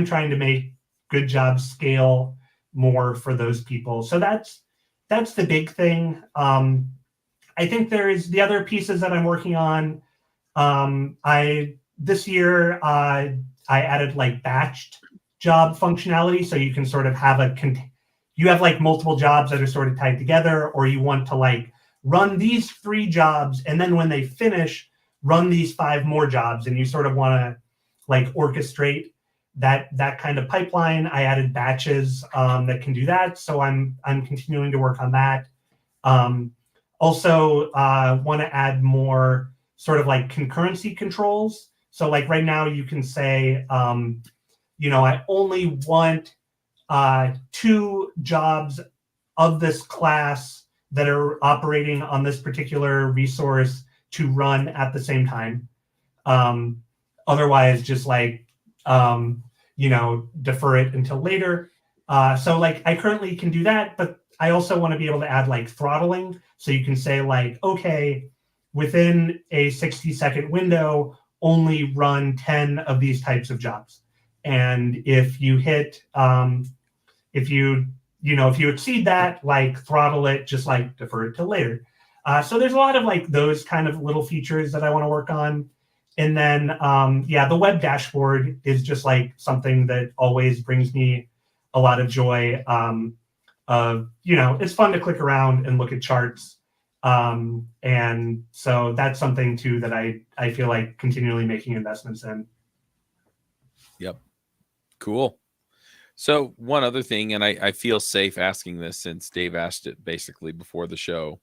trying to make GoodJob scale more for those people. So that's the big thing. I think there's the other pieces that I'm working on. This year I added like batched job functionality, so you can sort of have you have like multiple jobs that are sort of tied together, or you want to like run these 3 jobs, and then when they finish, run these 5 more jobs, and you sort of want to like orchestrate that kind of pipeline. I added batches that can do that, so I'm continuing to work on that. Also, want to add more sort of like concurrency controls. So like right now, you can say, I only want 2 jobs of this class that are operating on this particular resource to run at the same time. Otherwise, just like, defer it until later. So like I currently can do that, but I also want to be able to add like throttling. So you can say like, okay, within a 60-second window, only run 10 of these types of jobs. And if you hit, if you exceed that, like throttle it, just like defer it till later. So there's a lot of like those kind of little features that I want to work on. And then, the web dashboard is just like something that always brings me a lot of joy. It's fun to click around and look at charts. And so that's something too that I feel like continually making investments in. Yep. Cool. So one other thing, and I feel safe asking this since Dave asked it basically before the show.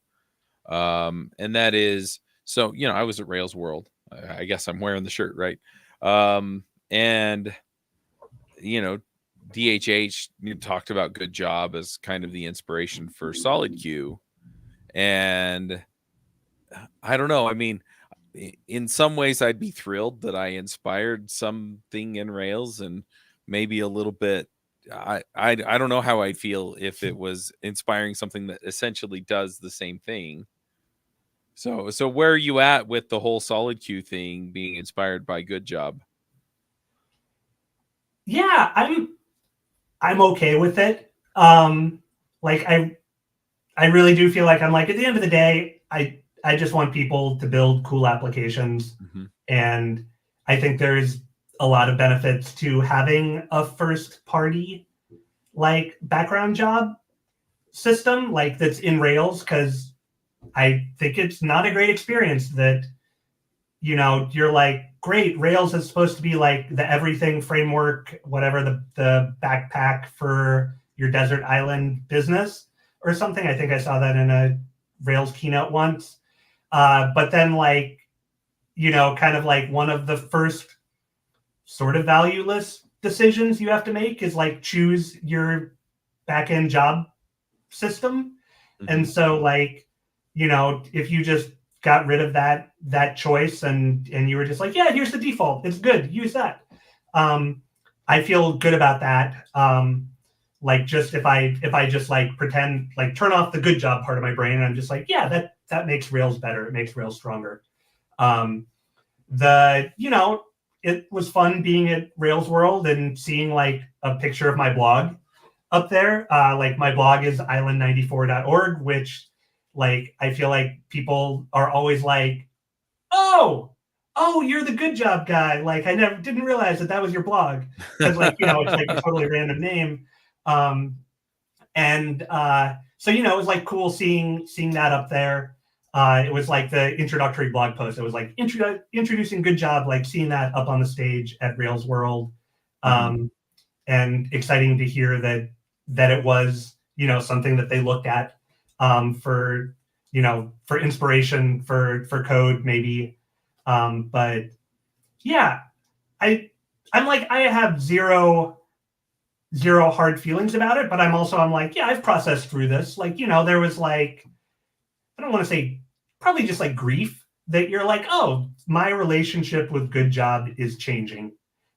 And that is, so, I was at Rails World. I guess I'm wearing the shirt, right? And, DHH talked about GoodJob as kind of the inspiration for SolidQ. And I don't know. I mean, in some ways, I'd be thrilled that I inspired something in Rails, and maybe a little bit. I don't know how I'd feel if it was inspiring something that essentially does the same thing. So where are you at with the whole SolidQ thing being inspired by GoodJob? Yeah, I'm okay with it. Like I really do feel like I'm like, at the end of the day, I just want people to build cool applications. Mm-hmm. And I think there's a lot of benefits to having a first party like background job system like that's in Rails, because I think it's not a great experience that, you're like, great, Rails is supposed to be like the everything framework, whatever, the backpack for your desert island business or something. I think I saw that in a Rails keynote once. But then like, kind of like one of the first sort of valueless decisions you have to make is like choose your backend job system. And so like, if you just got rid of that choice and you were just like, yeah, here's the default, it's good, use that. I feel good about that. Like just if I just like pretend, like turn off the good job part of my brain and I'm just like, yeah, that makes Rails better, it makes Rails stronger. It was fun being at Rails World and seeing like a picture of my blog up there. Like my blog is island94.org, which like I feel like people are always like, oh, you're the good job guy. Like I didn't realize that was your blog, because like it's like a totally random name. So it was like cool seeing that up there. It was like the introductory blog post. It was like introducing GoodJob, like seeing that up on the stage at Rails World, and exciting to hear that it was something that they looked at for inspiration for code maybe. But yeah, I'm like, I have zero hard feelings about it, but I'm like, yeah, I've processed through this. Like, there was like, I don't want to say, probably just like grief that you're like, oh, my relationship with GoodJob is changing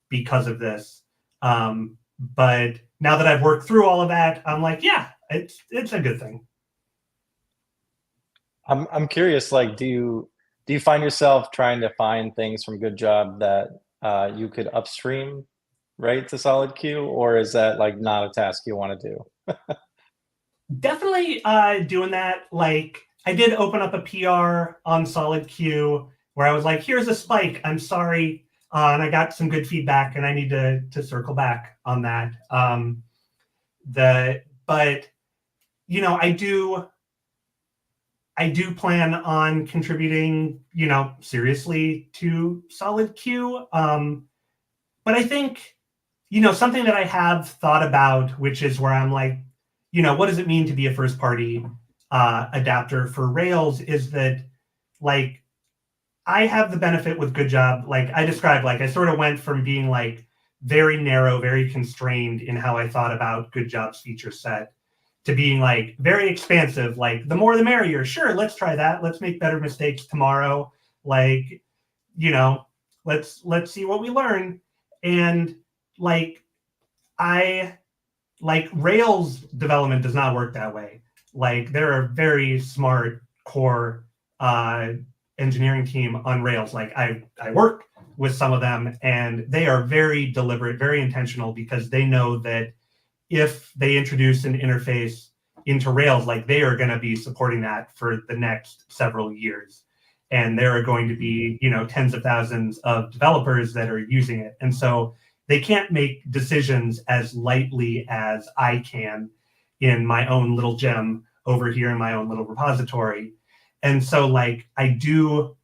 because of this. But now that I've worked through all of that, I'm like, yeah, it's a good thing. I'm curious, like, do you find yourself trying to find things from GoodJob that you could upstream right to SolidQ, or is that like not a task you want to do? Definitely doing that. Like I did open up a PR on SolidQ where I was like, here's a spike, I'm sorry. And I got some good feedback and I need to circle back on that. But I do plan on contributing, seriously to SolidQ. But I think, something that I have thought about, which is where I'm like, what does it mean to be a first party adapter for Rails, is that like, I have the benefit with GoodJob. Like I described, like I sort of went from being like very narrow, very constrained in how I thought about GoodJob's feature set to being like very expansive, like the more the merrier. Sure, let's try that. Let's make better mistakes tomorrow. Like, let's see what we learn. And like Rails development does not work that way. Like there are very smart core engineering team on Rails. Like I work with some of them and they are very deliberate, very intentional, because they know that if they introduce an interface into Rails, like they are going to be supporting that for the next several years. And there are going to be, tens of thousands of developers that are using it. And so they can't make decisions as lightly as I can in my own little gem over here in my own little repository. And so like, I do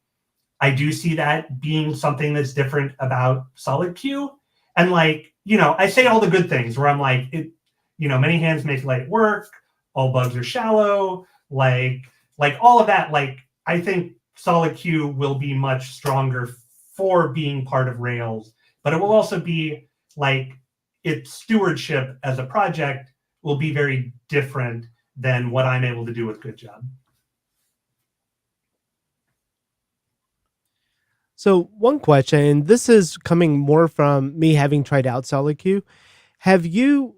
see that being something that's different about SolidQ. And like, I say all the good things where I'm like, many hands make light work, all bugs are shallow, like all of that. Like, I think SolidQ will be much stronger for being part of Rails, but it will also be like its stewardship as a project will be very different than what I'm able to do with GoodJob. So one question, this is coming more from me having tried out SolidQ. Have you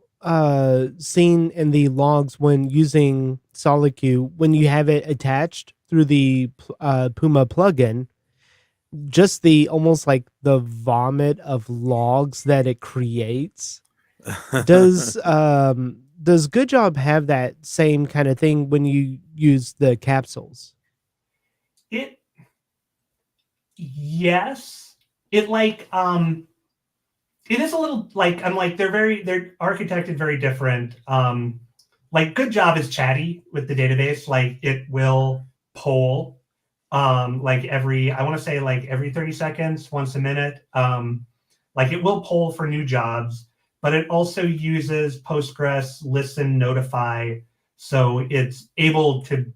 seen in the logs when using SolidQ, when you have it attached through the Puma plugin, just the almost like the vomit of logs that it creates? Does GoodJob have that same kind of thing when you use the capsules? Yes. It like it is a little like, I'm like, they're architected very different. Like GoodJob is chatty with the database. Like it will poll like every 30 seconds, once a minute. Like it will poll for new jobs, but it also uses Postgres listen notify. So it's able to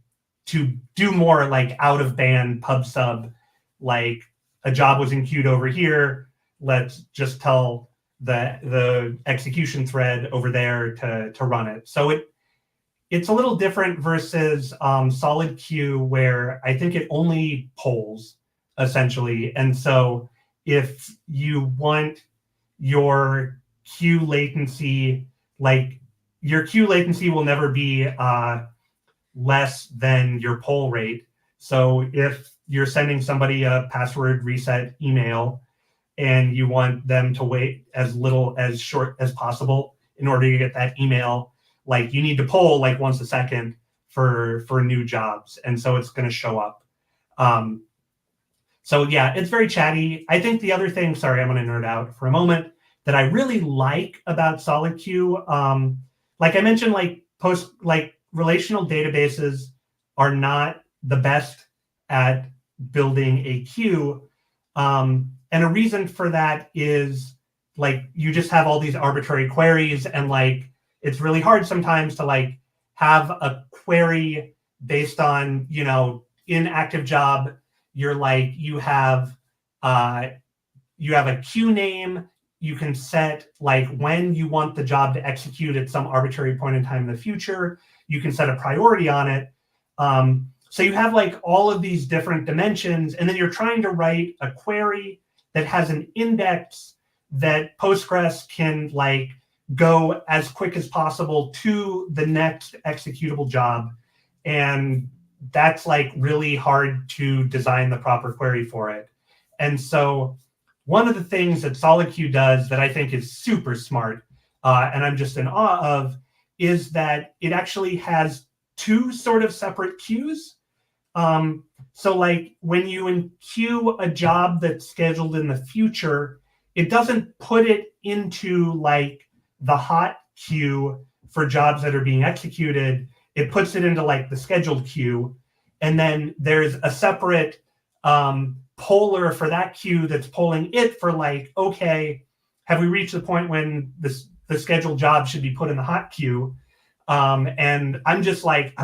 to do more like out of band pub sub, like a job was queued over here. Let's just tell the execution thread over there to run it. So it's a little different versus solid queue, where I think it only polls essentially. And so if you want your queue latency, like your queue latency will never be less than your poll rate. So if you're sending somebody a password reset email and you want them to wait as short as possible in order to get that email, like you need to poll like once a second for new jobs. And so it's going to show up. So yeah, it's very chatty. I think the other thing, sorry, I'm going to nerd out for a moment, that I really like about solid queue, like I mentioned, like relational databases are not the best at building a queue. And a reason for that is like you just have all these arbitrary queries, and like it's really hard sometimes to like have a query based on, you know, in active job, you're like you have a queue name. You can set like when you want the job to execute at some arbitrary point in time in the future. You can set a priority on it. So you have like all of these different dimensions, and then you're trying to write a query that has an index that Postgres can like go as quick as possible to the next executable job. And that's like really hard to design the proper query for it. And so one of the things that Solid Queue does that I think is super smart, and I'm just in awe of, is that it actually has two sort of separate queues. So like when you enqueue a job that's scheduled in the future, it doesn't put it into like the hot queue for jobs that are being executed. It puts it into like the scheduled queue. And then there's a separate poller for that queue that's polling it for like, okay, have we reached the point when the scheduled job should be put in the hot queue? And I'm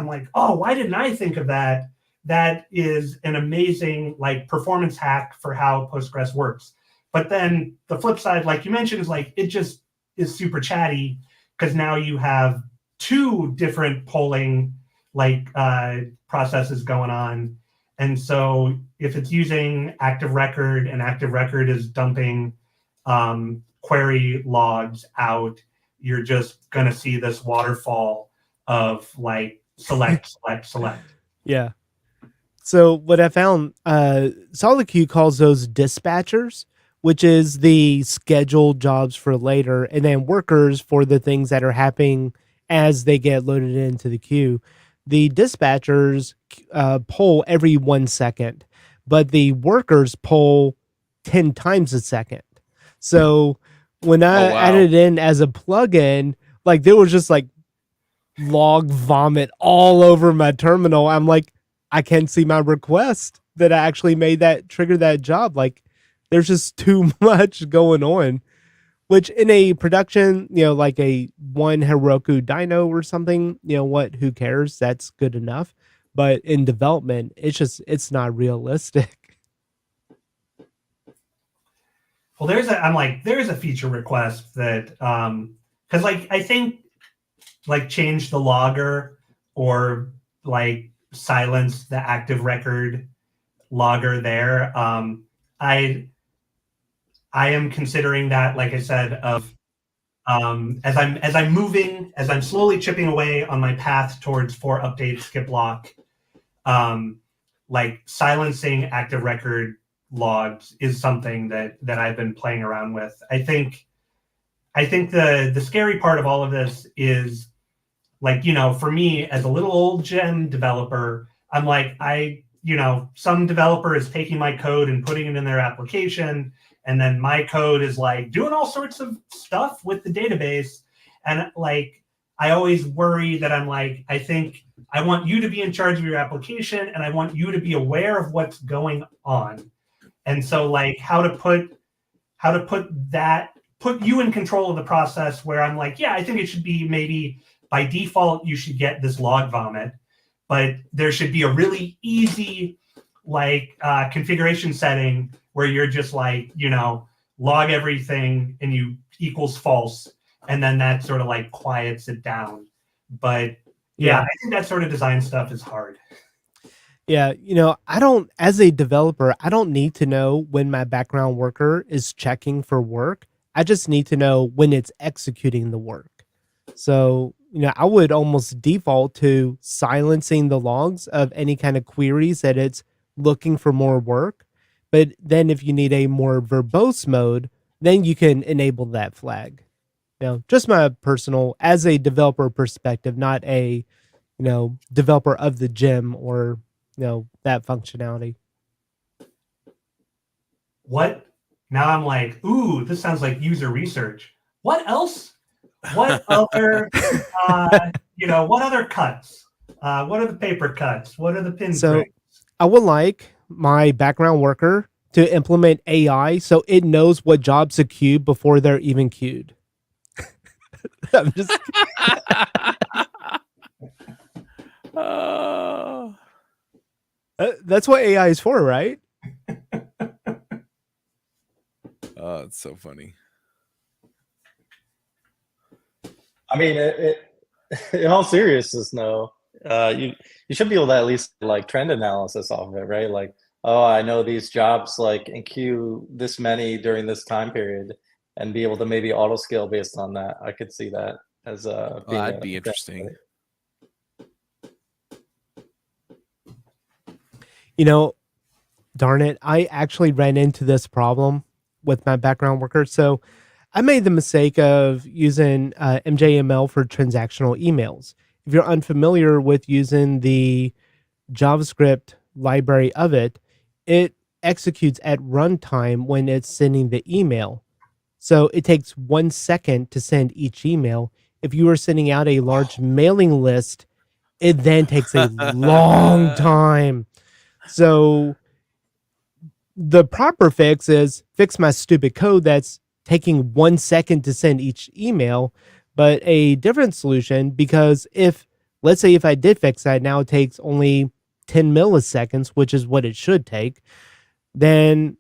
like, oh, why didn't I think of that? That is an amazing like performance hack for how Postgres works. But then the flip side, like you mentioned, is like it just is super chatty, because now you have two different polling like processes going on. And so if it's using active record and active record is dumping query logs out, you're just going to see this waterfall of like select, select, select. Yeah. So what I found, Solid Queue calls those dispatchers, which is the scheduled jobs for later, and then workers for the things that are happening as they get loaded into the queue. The dispatchers poll every 1 second, but the workers poll 10 times a second. So when I added it in as a plugin, like there was just like log vomit all over my terminal. I'm like, I can't see my request that I actually made that trigger that job. Like there's just too much going on, which in a production, you know, like a one Heroku dyno or something, you know what, who cares? That's good enough. But in development, it's not realistic. Well, there's a feature request that, cause like, I think like change the logger or like silence the active record logger there. I am considering that, like I said, of as I'm slowly chipping away on my path towards 4 update skip lock, like silencing active record logs is something that I've been playing around with. I think the scary part of all of this is, like, you know, for me as a little old gem developer, I'm like, some developer is taking my code and putting it in their application, and then my code is like doing all sorts of stuff with the database. And like, I always worry that I'm like, I think I want you to be in charge of your application, and I want you to be aware of what's going on. And so like how to put you in control of the process, where I'm like, yeah, I think it should be maybe by default, you should get this log vomit. but there should be a really easy like configuration setting where you're just like, log everything and you equals false. And then that sort of like quiets it down. But yeah, I think that sort of design stuff is hard. Yeah, as a developer, I don't need to know when my background worker is checking for work. I just need to know when it's executing the work. So, I would almost default to silencing the logs of any kind of queries that it's looking for more work. But then if you need a more verbose mode, then you can enable that flag. Just my personal, as a developer perspective, not a, developer of the gym or, that functionality. What? Now I'm like, ooh, this sounds like user research. What else? What other, what other cuts? What are the paper cuts? What are the pin So tricks? I would like my background worker to implement AI so it knows what jobs to queue before they're even queued. I'm just that's what AI is for, right? Oh, it's so funny. I mean, in all seriousness, no. You should be able to at least like trend analysis off of it, right? Like, oh, I know these jobs like in queue this many during this time period, and be able to maybe auto scale based on that. I could see that as That'd be interesting. Darn it, I actually ran into this problem with my background worker. So I made the mistake of using MJML for transactional emails. If you're unfamiliar with using the JavaScript library of it, it executes at runtime when it's sending the email. So it takes 1 second to send each email. If you are sending out a large mailing list, it then takes a long time. So the proper fix is fix my stupid code that's taking 1 second to send each email, but a different solution, because let's say if I did fix that, now it takes only 10 milliseconds, which is what it should take, then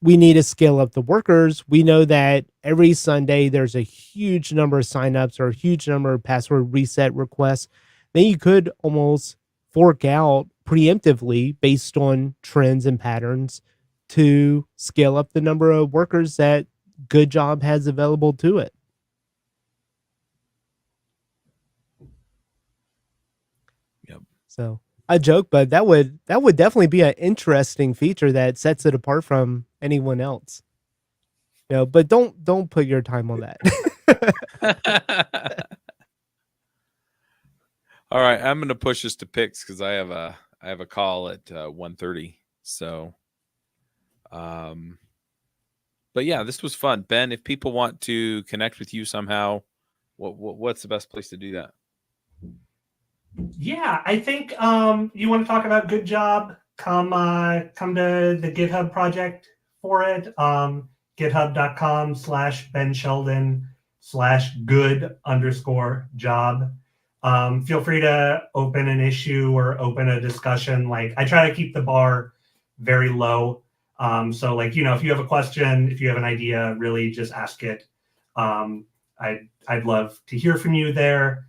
we need to scale up the workers. We know that every Sunday there's a huge number of signups or a huge number of password reset requests. Then you could almost fork out preemptively based on trends and patterns to scale up the number of workers that GoodJob has available to it. Yep. So I joke, but that would definitely be an interesting feature that sets it apart from anyone else. But don't put your time on that. All right, I'm going to push us to picks because I have a call at 1:30. So, but yeah, this was fun, Ben. If people want to connect with you somehow, what's the best place to do that? Yeah, I think you want to talk about GoodJob, come to the GitHub project for it. GitHub.com/Ben Sheldon/good_job. Feel free to open an issue or open a discussion. Like, I try to keep the bar very low. So like, if you have a question, if you have an idea, really just ask it. I'd love to hear from you there.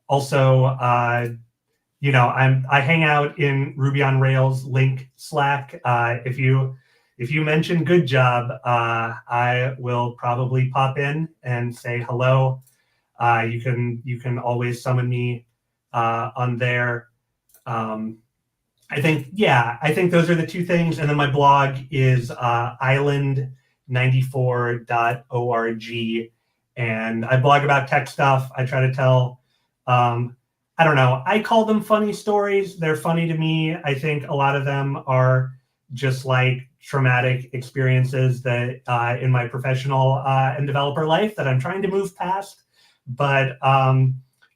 Also, I hang out in Ruby on Rails link Slack. If you mention GoodJob, I will probably pop in and say hello. You can always summon me on there. I think those are the two things. And then my blog is island94.org, and I blog about tech stuff. I try to tell, I don't know, I call them funny stories. They're funny to me. I think a lot of them are just like traumatic experiences that in my professional and developer life that I'm trying to move past. But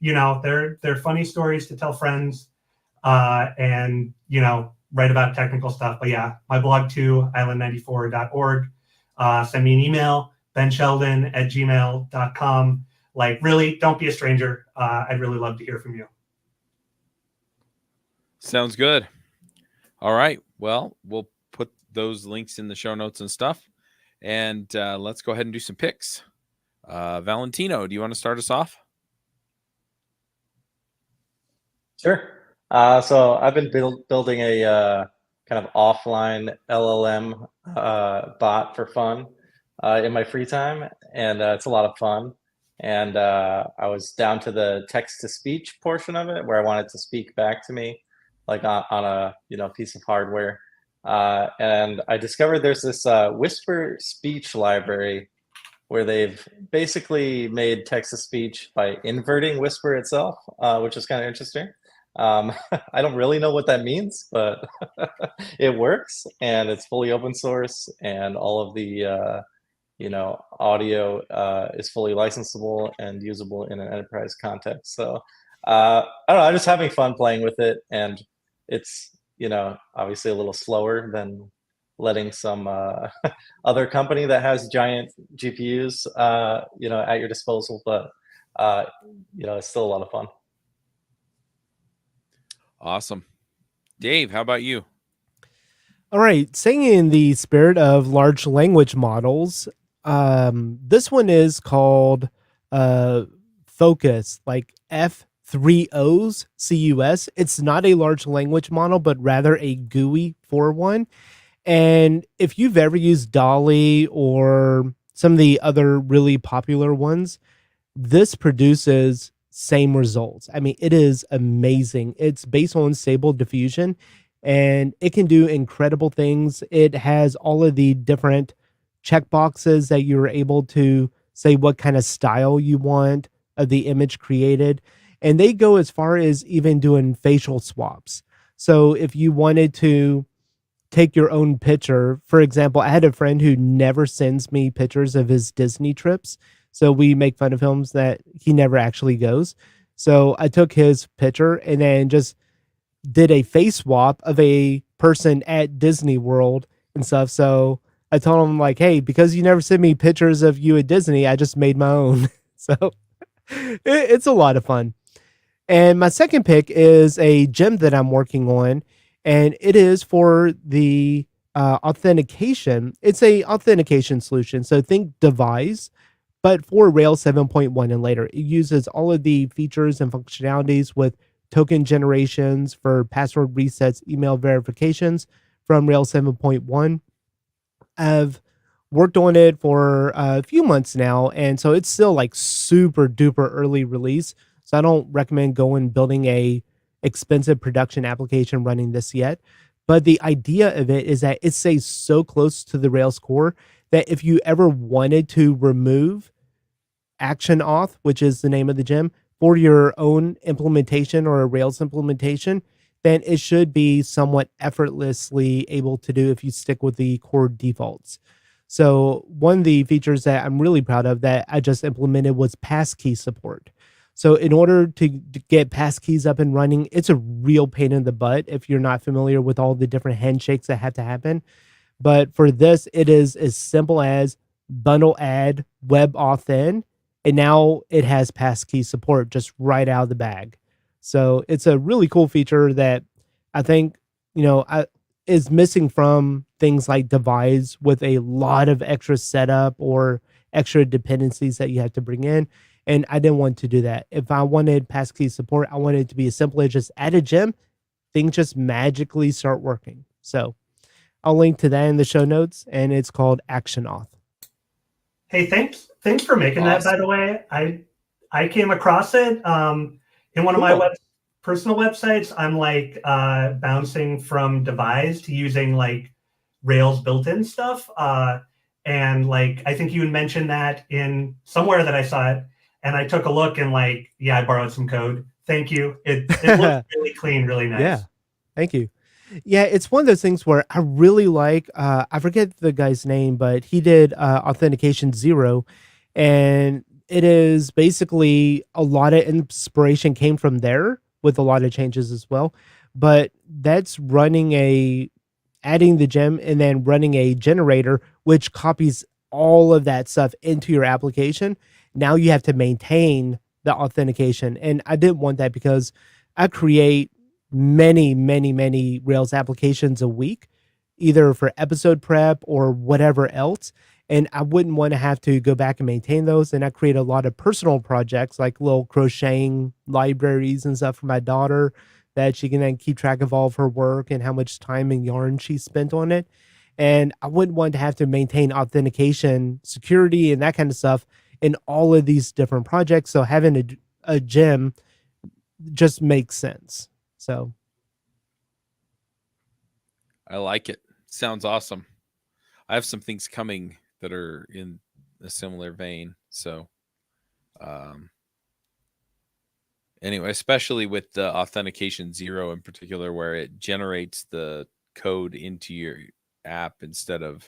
they're funny stories to tell friends. And write about technical stuff. But yeah, my blog too, island94.org. Send me an email, bensheldon@gmail.com. Like, really, don't be a stranger. I'd really love to hear from you. Sounds good. All right. Well, we'll put those links in the show notes and stuff. And let's go ahead and do some picks. Valentino, do you want to start us off? Sure. So I've been building a kind of offline LLM bot for fun in my free time, and it's a lot of fun. And I was down to the text-to-speech portion of it, where I wanted to speak back to me, like on a piece of hardware. And I discovered there's this Whisper speech library where they've basically made text-to-speech by inverting Whisper itself, which is kind of interesting. I don't really know what that means, but it works, and it's fully open source, and all of the audio is fully licensable and usable in an enterprise context. So I don't know, I'm just having fun playing with it, and it's obviously a little slower than letting some other company that has giant GPUs at your disposal, but it's still a lot of fun. Awesome. Dave, how about you? All right. Staying in the spirit of large language models, this one is called Focus, like F3Os CUS. It's not a large language model, but rather a GUI for one. And if you've ever used Dolly or some of the other really popular ones, this produces same results. I mean, it is amazing. It's based on Stable Diffusion, and it can do incredible things. It has all of the different checkboxes that you're able to say what kind of style you want of the image created. And they go as far as even doing facial swaps. So if you wanted to take your own picture, for example, I had a friend who never sends me pictures of his Disney trips. So we make fun of him that he never actually goes. So I took his picture and then just did a face swap of a person at Disney World and stuff. So I told him, like, hey, because you never send me pictures of you at Disney, I just made my own. So it's a lot of fun. And my second pick is a gem that I'm working on, and it is for the authentication. It's a authentication solution. So think Devise, but for Rails 7.1 and later. It uses all of the features and functionalities with token generations for password resets, email verifications from Rails 7.1. I've worked on it for a few months now, and so it's still like super duper early release. So I don't recommend going building a expensive production application running this yet. But the idea of it is that it stays so close to the Rails core that if you ever wanted to remove Action Auth, which is the name of the gem, for your own implementation or a Rails implementation, then it should be somewhat effortlessly able to do if you stick with the core defaults. So one of the features that I'm really proud of that I just implemented was passkey support. So in order to get passkeys up and running, it's a real pain in the butt if you're not familiar with all the different handshakes that have to happen. But for this, it is as simple as bundle add web auth in, and now it has passkey support just right out of the bag. So it's a really cool feature that I think, is missing from things like Devise with a lot of extra setup or extra dependencies that you have to bring in. And I didn't want to do that. If I wanted passkey support, I wanted it to be as simple as just add a gem, things just magically start working. So I'll link to that in the show notes, and it's called Action Auth. Hey, thanks for making that, by the way. I came across it in one of my personal websites. I'm like bouncing from Devise to using like Rails built-in stuff. And like, I think you had mentioned that in somewhere that I saw it, and I took a look and like, yeah, I borrowed some code. Thank you. It looks really clean, really nice. Yeah, thank you. Yeah, it's one of those things where I really like, I forget the guy's name, but he did Authentication Zero, and it is basically a lot of inspiration came from there with a lot of changes as well. But that's adding the gem and then running a generator, which copies all of that stuff into your application. Now you have to maintain the authentication. And I didn't want that because I create many Rails applications a week, either for episode prep or whatever else. And I wouldn't want to have to go back and maintain those. And I create a lot of personal projects like little crocheting libraries and stuff for my daughter that she can then keep track of all of her work and how much time and yarn she spent on it. And I wouldn't want to have to maintain authentication, security, and that kind of stuff in all of these different projects. So having a gem just makes sense. So I like it. Sounds awesome. I have some things coming that are in a similar vein. So, anyway, especially with the authentication 0 in particular, where it generates the code into your app instead of,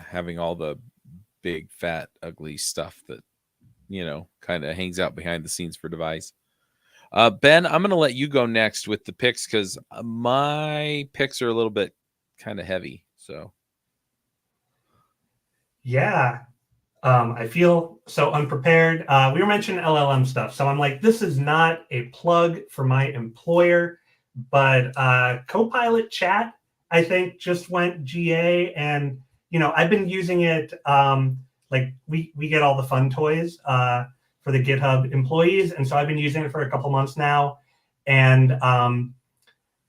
having all the big, fat, ugly stuff that, kind of hangs out behind the scenes for device. Ben, I'm going to let you go next with the picks because my picks are a little bit kind of heavy. So, Yeah. I feel so unprepared. We were mentioning LLM stuff. So I'm like, this is not a plug for my employer, but Copilot Chat, I think, just went GA. And, I've been using it. Like we get all the fun toys for the GitHub employees. And so I've been using it for a couple months now. And I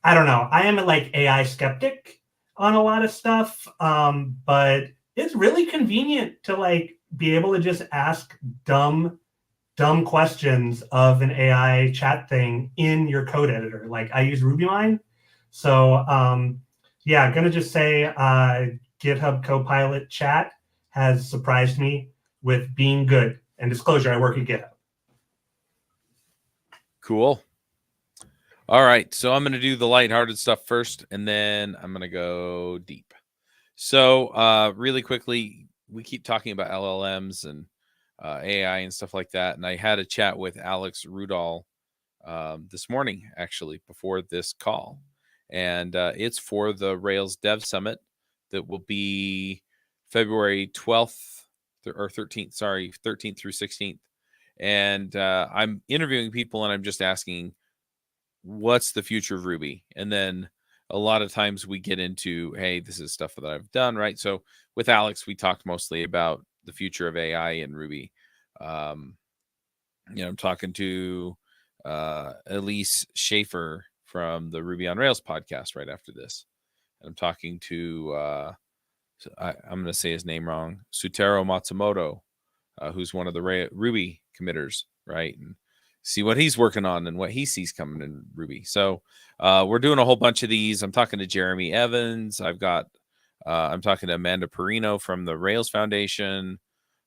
don't know. I am like AI skeptic on a lot of stuff, but it's really convenient to like be able to just ask dumb questions of an AI chat thing in your code editor. Like I use RubyMine. So I'm gonna just say GitHub Copilot Chat has surprised me with being good. And disclosure, I work at GitHub. cool. All right. So I'm going to do the lighthearted stuff first, and then I'm going to go deep. So really quickly, we keep talking about LLMs and AI and stuff like that. And I had a chat with Alex Rudall this morning, actually, before this call. And it's for the Rails Dev Summit that will be February 12th or 13th, 13th through 16th. And I'm interviewing people and I'm just asking, what's the future of Ruby? And then a lot of times we get into, hey, this is stuff that I've done, right? So with Alex, we talked mostly about the future of AI and Ruby. I'm talking to Elise Schaefer from the Ruby on Rails podcast right after this. And I'm talking to, I'm going to say his name wrong, Sutaro Matsumoto, who's one of the Ruby committers, right? And see what he's working on and what he sees coming in Ruby. So we're doing a whole bunch of these. I'm talking to Jeremy Evans. I'm talking to Amanda Perino from the Rails Foundation.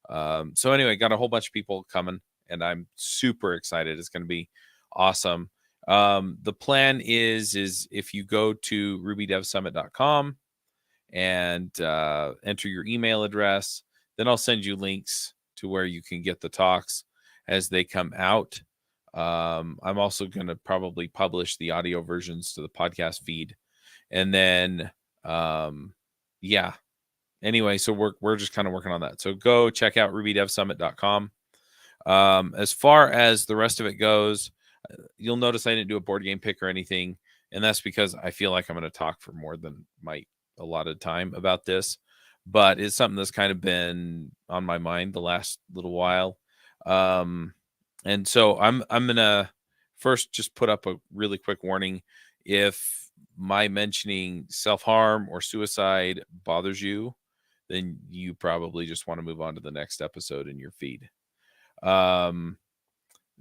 So anyway, got a whole bunch of people coming, and I'm super excited. It's going to be awesome. The plan is if you go to rubydevsummit.com and enter your email address, then I'll send you links to where you can get the talks as they come out. I'm also going to probably publish the audio versions to the podcast feed. And then, anyway, so we're just kind of working on that. So go check out rubydevsummit.com. As far as the rest of it goes, you'll notice I didn't do a board game pick or anything. And that's because I feel like I'm going to talk for more than my allotted time about this, but it's something that's kind of been on my mind the last little while. And so I'm going to first just put up a really quick warning. If my mentioning self-harm or suicide bothers you, then you probably just want to move on to the next episode in your feed.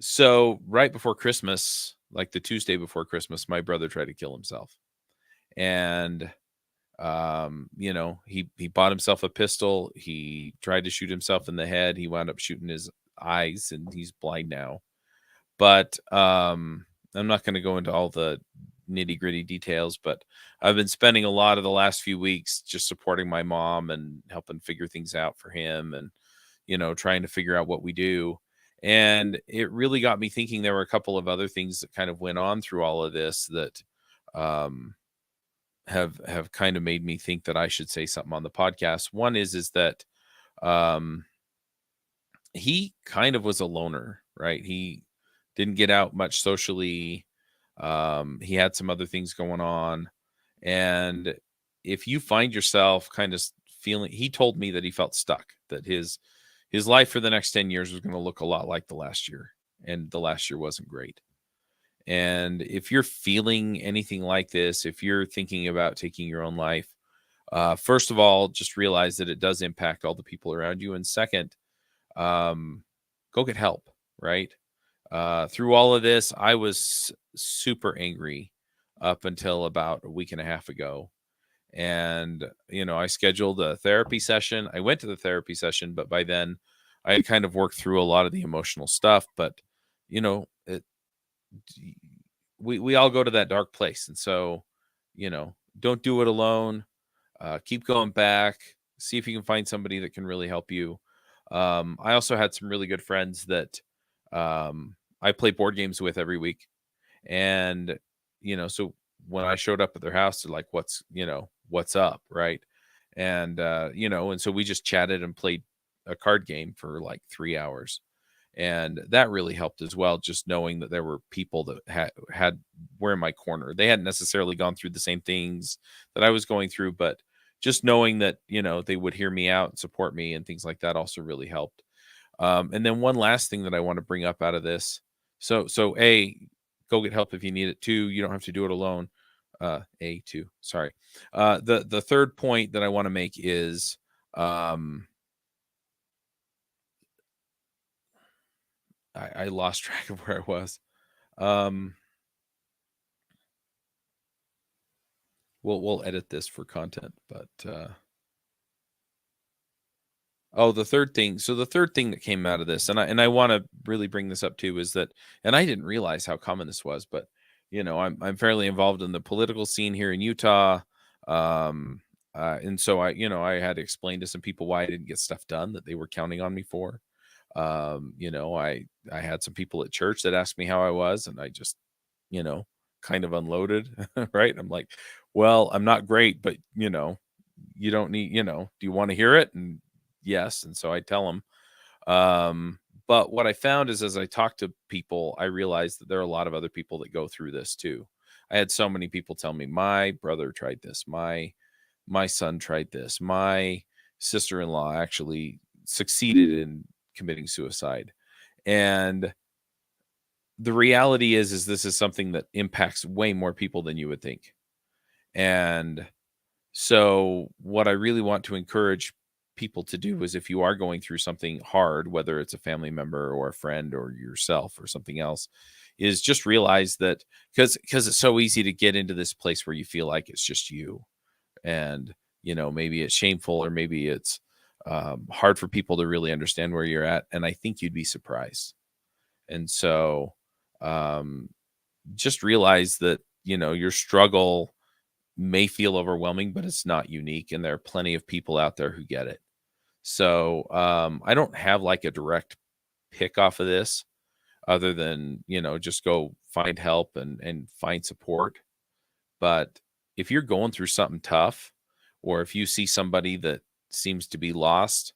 So right before Christmas, like the Tuesday before Christmas, my brother tried to kill himself. And, he bought himself a pistol. He tried to shoot himself in the head. He wound up shooting his eyes and he's blind now. But I'm not going to go into all the nitty gritty details, but I've been spending a lot of the last few weeks just supporting my mom and helping figure things out for him and, trying to figure out what we do. And it really got me thinking. There were a couple of other things that kind of went on through all of this that have kind of made me think that I should say something on the podcast. One is that he kind of was a loner, right? He didn't get out much socially. He had some other things going on. And if you find yourself kind of feeling, he told me that he felt stuck, that his life for the next 10 years was going to look a lot like the last year. And the last year wasn't great. And if you're feeling anything like this, if you're thinking about taking your own life, first of all, just realize that it does impact all the people around you. And second, go get help, right? Through all of this, I was super angry up until about a week and a half ago. And, I scheduled a therapy session. I went to the therapy session, but by then I had kind of worked through a lot of the emotional stuff. But, we all go to that dark place. And so, don't do it alone. Keep going back. See if you can find somebody that can really help you. I also had some really good friends that I play board games with every week. And, so when I showed up at their house, they're like, what's up? Right. And, and so we just chatted and played a card game for like 3 hours. And that really helped as well. Just knowing that there were people that were in my corner. They hadn't necessarily gone through the same things that I was going through, but just knowing that, they would hear me out and support me and things like that also really helped. And then one last thing that I want to bring up out of this. So A, go get help if you need it. 2, you don't have to do it alone. A2, sorry. The third point that I want to make is, I lost track of where I was. We'll edit this for content, but the third thing. So the third thing that came out of this, and I want to really bring this up too, is that, and I didn't realize how common this was, but I'm fairly involved in the political scene here in Utah. And so I had to explain to some people why I didn't get stuff done that they were counting on me for. I had some people at church that asked me how I was, and I just, kind of unloaded, right? I'm like, well, I'm not great, but you don't need, do you want to hear it? And yes. And so I tell them, but what I found is, as I talked to people, I realized that there are a lot of other people that go through this too. I had so many people tell me, my brother tried this, my son tried this, my sister-in-law actually succeeded in committing suicide. And the reality is this is something that impacts way more people than you would think. And so what I really want to encourage people to do is, if you are going through something hard, whether it's a family member or a friend or yourself or something else, is just realize that because it's so easy to get into this place where you feel like it's just you. And, maybe it's shameful, or maybe it's hard for people to really understand where you're at. And I think you'd be surprised. And so just realize that, your struggle may feel overwhelming, but it's not unique. And there are plenty of people out there who get it. So I don't have like a direct pick off of this other than, just go find help and find support. But if you're going through something tough, or if you see somebody that seems to be lost,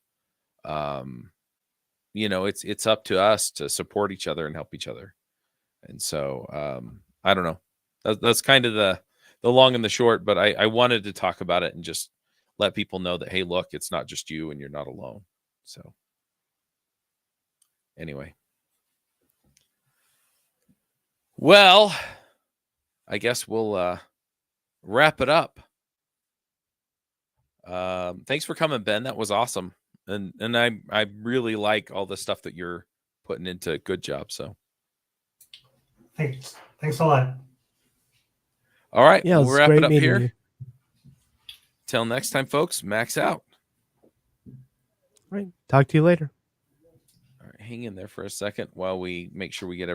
it's up to us to support each other and help each other. And so I don't know. That's kind of the long and the short, but I wanted to talk about it and just let people know that, hey, look, it's not just you and you're not alone. So anyway. Well, I guess we'll wrap it up. Thanks for coming, Ben. That was awesome. And I really like all the stuff that you're putting into GoodJob. So Thanks a lot. All right. Yeah, we'll wrap it up meeting here. you. Till next time, folks, Max out. All right. Talk to you later. All right, hang in there for a second while we make sure we get